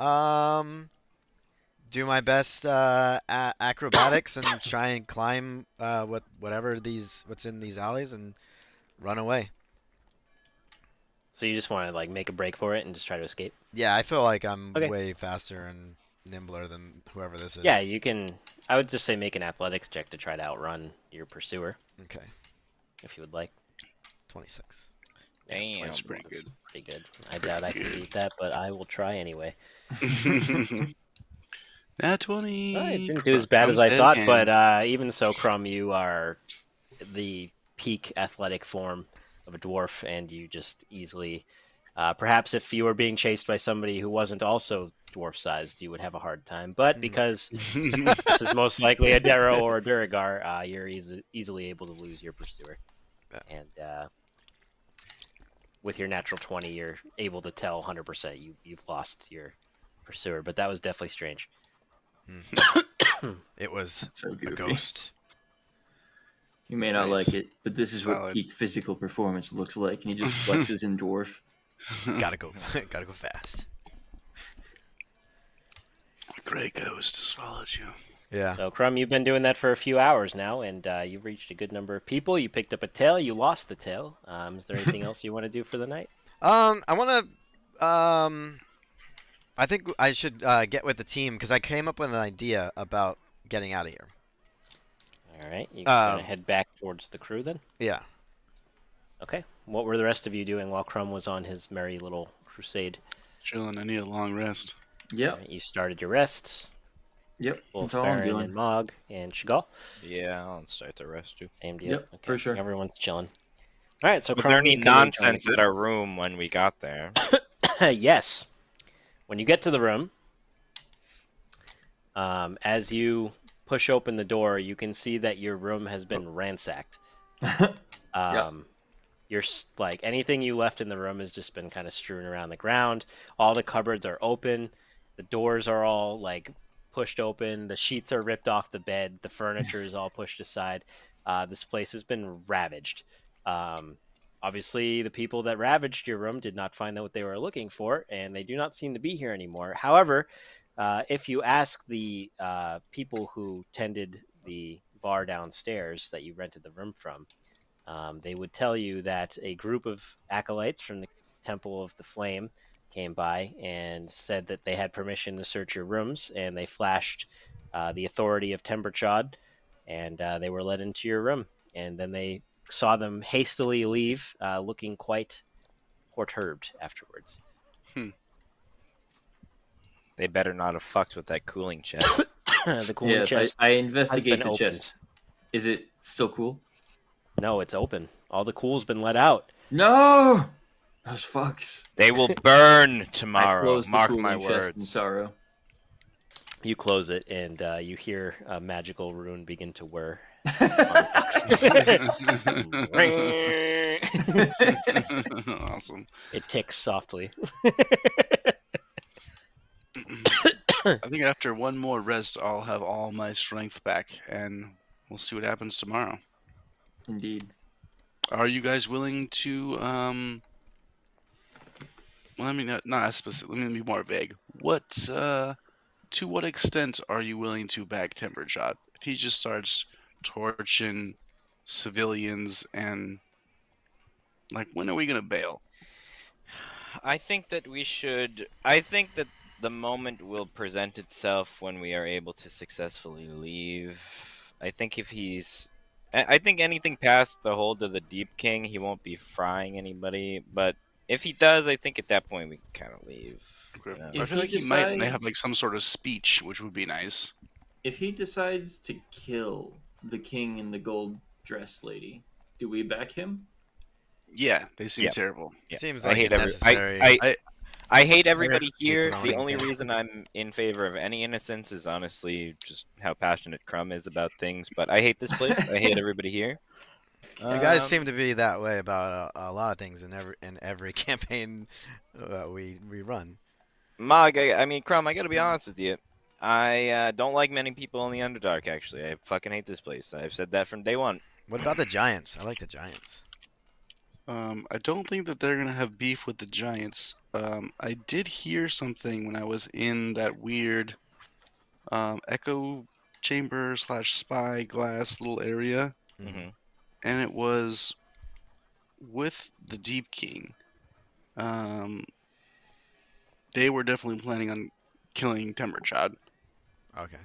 E: do my best acrobatics and try and climb what's in these alleys and run away.
B: So you just want to like make a break for it and just try to escape?
E: Yeah, I feel like I'm
B: Okay.
E: way faster and nimbler than whoever this is.
B: Yeah, you can. I would just say make an athletics check to try to outrun your pursuer,
E: Okay,
B: if you would like.
E: 26.
B: Yeah,
A: Damn.
B: 20
D: That's pretty
B: is
D: good.
B: Pretty good. I doubt I can beat that, but I will try anyway.
D: Nat 20.
B: Well, it didn't do as bad as
D: Crumb's
B: I
D: dead
B: thought,
D: again.
B: but even so, Krum, you are the peak athletic form of a dwarf, and you just easily. Perhaps if you were being chased by somebody who wasn't also dwarf-sized, you would have a hard time. But because this is most likely a Darrow or a Duragar, you're easily able to lose your pursuer.
E: Yeah.
B: And with your natural 20, you're able to tell 100% you've lost your pursuer. But that was definitely strange.
E: It was
C: That's so
E: a
C: goofy.
E: ghost.
C: You may not
D: Nice.
C: like it, but this is what
D: Solid.
C: peak physical performance looks like, and he just flexes in dwarf.
E: Gotta go fast.
D: Gray ghost has followed you.
E: Yeah.
B: So, Krum, you've been doing that for a few hours now, and you've reached a good number of people. You picked up a tail. You lost the tail. Is there anything else you want to do for the night?
E: I wanna I think I should get with the team because I came up with an idea about getting out of here.
B: All right. You're going to
E: Um,
B: head back towards the crew then?
E: Yeah.
B: Okay. What were the rest of you doing while Krum was on his merry little crusade?
D: Chilling. I need a long rest.
C: Yep,
B: All right, you started your rests.
C: yep.
B: Both
C: That's all I'm
B: Baron
C: doing.
B: and Mog and Shigal.
A: Yeah, I'll start the rest too.
B: Same deal.
C: Yep,
B: Okay.
C: for sure.
B: Everyone's chilling. All right. So,
A: Was there
B: Krum,
A: any
B: you can rejoin the
A: nonsense
B: group.
A: at our room when we got there?
B: Yes. When you get to the room, as you push open the door, you can see that your room has been ransacked. You're like anything you left in the room has just been kind of strewn around the ground. All the cupboards are open. The doors are all like pushed open. The sheets are ripped off the bed. The furniture is all pushed aside. This place has been ravaged. Obviously, the people that ravaged your room did not find out what they were looking for, and they do not seem to be here anymore. However, if you ask the people who tended the bar downstairs that you rented the room from, they would tell you that a group of acolytes from the Temple of the Flame came by and said that they had permission to search your rooms, and they flashed the authority of Temberchod, and they were led into your room. And then they saw them hastily leave, looking quite perturbed afterwards.
A: They better not have fucked with that cooling chest.
B: The cooling
C: Yes,
B: chest.
C: I investigate
B: been
C: the
B: opened.
C: chest. Is it still cool?
B: No, it's open. All the cool's been let out.
C: No! Those fucks.
A: They will burn
C: I
A: tomorrow.
C: close the
A: Mark
C: cooling
A: my
C: chest in
A: words.
C: sorrow.
B: You close it, and you hear a magical rune begin to whir.
D: Awesome.
B: It ticks softly.
D: I think after one more rest, I'll have all my strength back, and we'll see what happens tomorrow.
C: Indeed.
D: Are you guys willing to well, I mean, not as specific. Let me be more vague. To what extent are you willing to back Tembershot? If he just starts torching civilians and like, when are we gonna bail?
A: I think that we should. I think that the moment will present itself when we are able to successfully leave. I think if he's. I think anything past the hold of the Deep King, he won't be frying anybody. But if he does, I think at that point we can kind of leave.
D: Okay.
A: you know?
D: I
C: If
D: feel
C: he
D: like he might have
C: decides-
D: like some sort of speech, which would be nice.
C: If he decides to kill the king and the gold dress lady, do we back him?
D: Yeah, they seem
A: Yeah.
D: terrible.
A: Yeah.
E: Seems
A: I
E: like
A: hate
E: a
A: every-
E: necessary.
A: I hate everybody
E: Keep
A: here.
E: throwing
A: The only
E: things.
A: reason I'm in favor of any innocence is honestly just how passionate Krum is about things. But I hate this place. I hate everybody here.
E: You guys
A: Um,
E: seem to be that way about a lot of things in every campaign we run.
A: Mog, I mean, Krum, I gotta be honest with you. I don't like many people in the Underdark, actually. I fucking hate this place. I've said that from day one.
E: What about the Giants? I like the Giants.
D: I don't think that they're gonna have beef with the Giants. I did hear something when I was in that weird echo chamber / spy glass little area,
A: Hmm.
D: and it was with the Deep King. Um, they were definitely planning on killing Temberchad.
E: Okay.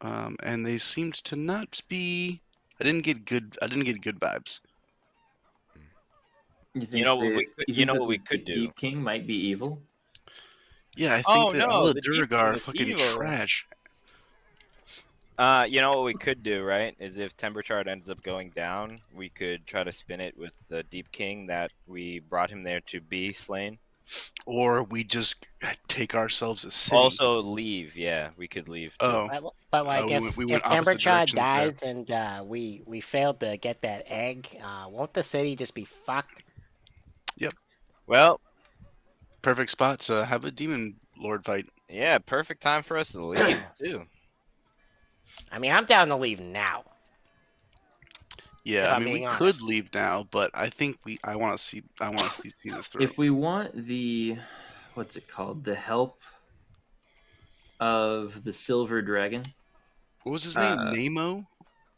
D: And they seemed to not be. I didn't get good. I didn't get good vibes.
C: You
A: You
C: think
A: know what we could,
C: you
A: you
C: think
A: know
C: that
A: what we could
C: the
A: do.
C: Deep King might be evil?
D: Yeah, I think
A: Oh
D: that all
A: no,
D: the
A: the Deep King
D: Duragar are
A: is
D: fucking
A: evil.
D: trash.
A: You know what we could do, right? Is if Timberchart ends up going down, we could try to spin it with the Deep King that we brought him there to be slain.
D: Or we just take ourselves a city.
A: Also leave, yeah, we could leave too.
D: Oh,
B: But like
D: we
B: if
D: went opposite
B: Timberchild
D: directions there.
B: dies and we failed to get that egg, won't the city just be fucked?
A: Well,
D: Perfect spot to have a demon lord fight.
A: yeah, perfect time for us to leave too.
B: I mean, I'm down to leave now.
D: Yeah,
B: If
D: I
B: I'm
D: mean we
B: being
D: could
B: honest.
D: leave now, but I think I want to see this through.
C: If we want the, what's it called, the help of the Silver Dragon,
D: What was his name?
C: uh,
D: Nemo?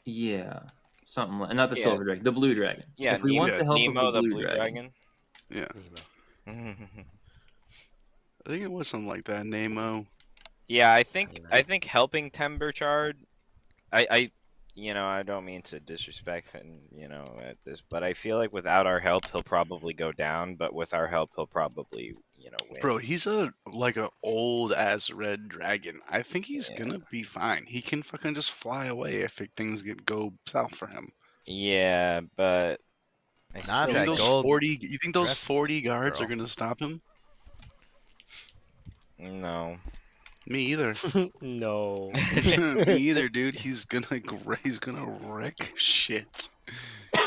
C: yeah, something like, not the
A: Yeah,
C: Silver Dragon, the Blue Dragon.
A: yeah,
C: If we want
D: Yeah,
C: the help of the
A: Nemo the
C: Blue
A: blue
C: Dragon,
A: dragon.
D: yeah.
B: Nemo.
D: I think it was something like that. Nemo.
A: Yeah, I
B: Nemo.
A: think helping Timberchard, I I don't mean to disrespect him, at this, but I feel like without our help he'll probably go down, but with our help he'll probably, win.
D: Bro, he's a old ass red dragon. I think he's
A: Yeah.
D: gonna be fine. He can fucking just fly away if things go south for him.
A: Yeah, but I
E: Not
A: still
E: if
D: You think
E: that
A: think
D: those
E: gold
D: 40? You think those
E: dress
D: 40 guards are
E: girl.
D: gonna stop him?
A: no.
D: Me either.
B: No.
D: Me either, dude. He's gonna wreck shit.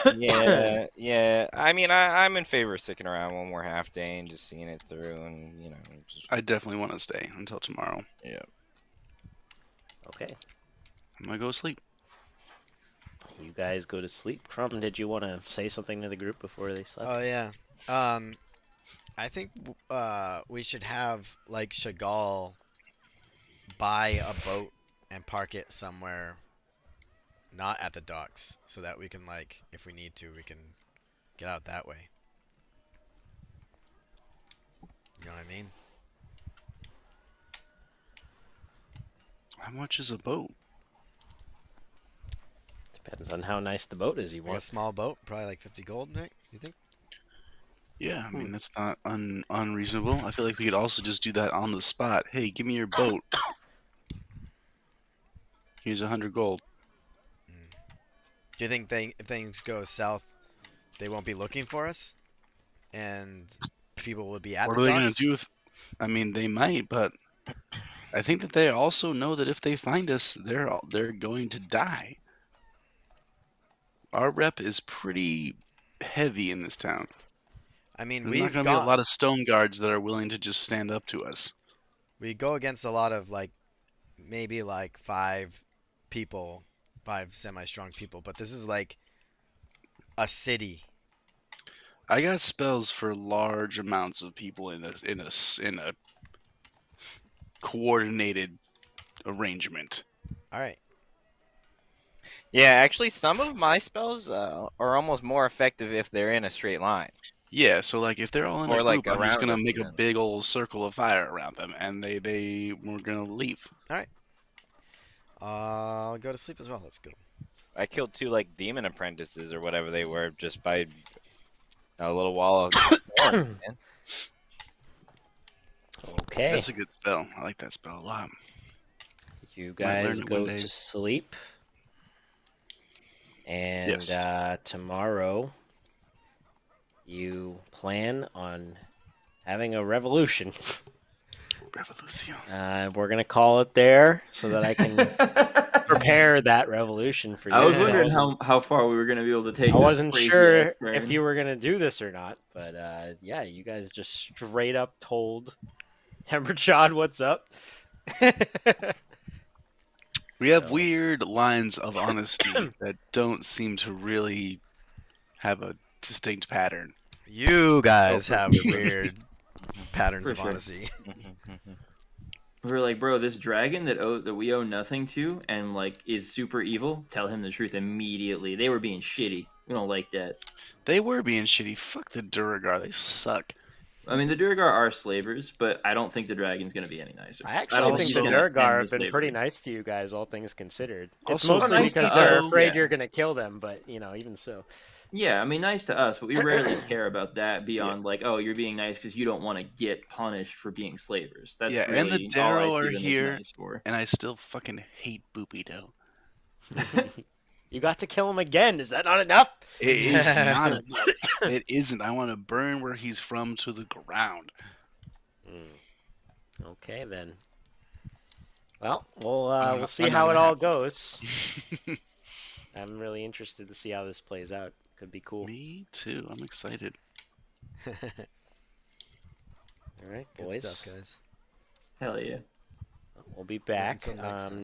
A: Yeah, yeah. I mean, I'm in favor of sticking around one more half day and just seeing it through, and just
D: I definitely want to stay until tomorrow.
A: yeah.
B: Okay.
D: I'm gonna go sleep.
B: You guys go to sleep. Krum, did you want to say something to the group before they slept?
E: Oh yeah. I think we should have like Chagall buy a boat and park it somewhere not at the docks so that we can like if we need to we can get out that way. You know what I mean?
D: How much is a boat?
B: Depends on how nice the boat is you
E: Like a
B: want.
E: small boat, probably like 50 gold, Nick. You think?
D: Yeah, I mean that's not unreasonable. I feel like we could also just do that on the spot. Hey, give me your boat. Here's 100 gold.
E: Do you think if things go south, they won't be looking for us, and people will be at
D: What
E: the
D: are they gonna
E: docks?
D: do if? I mean, they might, but I think that they also know that if they find us, they're going to die. Our rep is pretty heavy in this town.
E: I mean,
D: There's not going to be a lot of stone guards that are willing to just stand up to us.
E: we go against a lot of like maybe like 5 semi-strong people, but this is like a city.
D: I got spells for large amounts of people in a coordinated arrangement.
E: All right.
A: Yeah, actually, some of my spells are almost more effective if they're in a straight line.
D: Yeah, so like if they're all in
A: Or,
D: a
A: like,
D: group, I'm just
A: around
D: gonna
A: us
D: make a
A: even.
D: big old circle of fire around them, and we're gonna leave.
E: I'll go to sleep as well. Let's go.
A: I killed 2 like demon apprentices or whatever they were just by a little wall of thorns, man.
B: Okay.
D: That's a good spell. I like that spell a lot.
B: You
D: Might learn
B: guys
D: it one
B: go
D: day.
B: to sleep. And
D: Yes.
B: tomorrow, you plan on having a revolution.
D: Revolution.
B: We're gonna call it there so that I can prepare that revolution for you.
C: I was
E: Yeah.
C: wondering how far we were going to be able to take
B: I
C: this
B: wasn't
C: crazy
B: sure
C: ass
B: if
C: turn.
B: you were gonna do this or not, but yeah, you guys just straight up told Temperchod what's up.
D: We have
B: So-
D: weird lines of honesty that don't seem to really have a distinct pattern.
E: You guys
C: for
E: have
C: sure.
E: weird patterns
C: For
E: of
C: sure.
E: honesty.
C: We were like, bro, this dragon that we owe nothing to and like is super evil. Tell him the truth immediately. They were being shitty. We don't like that.
D: They were being shitty. Fuck the Duragar. They suck.
C: I mean, the Duragar are slavers, but I don't think the dragon's going to be any nicer.
B: I
C: I
B: actually
C: don't
B: think
C: he's
B: the
C: going to end
B: Durgar
C: the
B: have been pretty
C: slavery.
B: nice to you guys, all things considered. It's
D: Also,
B: mostly
C: nice
B: because
C: to
B: they're
C: us,
B: afraid
C: yeah.
B: you're gonna kill them, but even so.
C: Yeah, I mean, nice to us, but we rarely care about that beyond like, oh, you're being nice because you don't want to get punished for being slavers. That's
D: Yeah, and the
C: really all I
D: Darrow
C: see
D: are
C: them as
D: here,
C: nice for.
D: and I still fucking hate Boopy Doe.
B: You got to kill him again. Is that not enough?
D: It is not enough. It isn't. I want to burn where he's from to the ground.
B: Okay then. Well, we'll
D: I'm
B: we'll
D: not-
B: see
D: I'm not
B: how it
D: gonna
B: all
D: have to.
B: goes. I'm really interested to see how this plays out. Could be cool.
D: Me too. I'm excited.
B: All right,
E: Good
B: boys.
E: stuff, guys.
C: Hell yeah.
B: We'll be back.
E: until next time.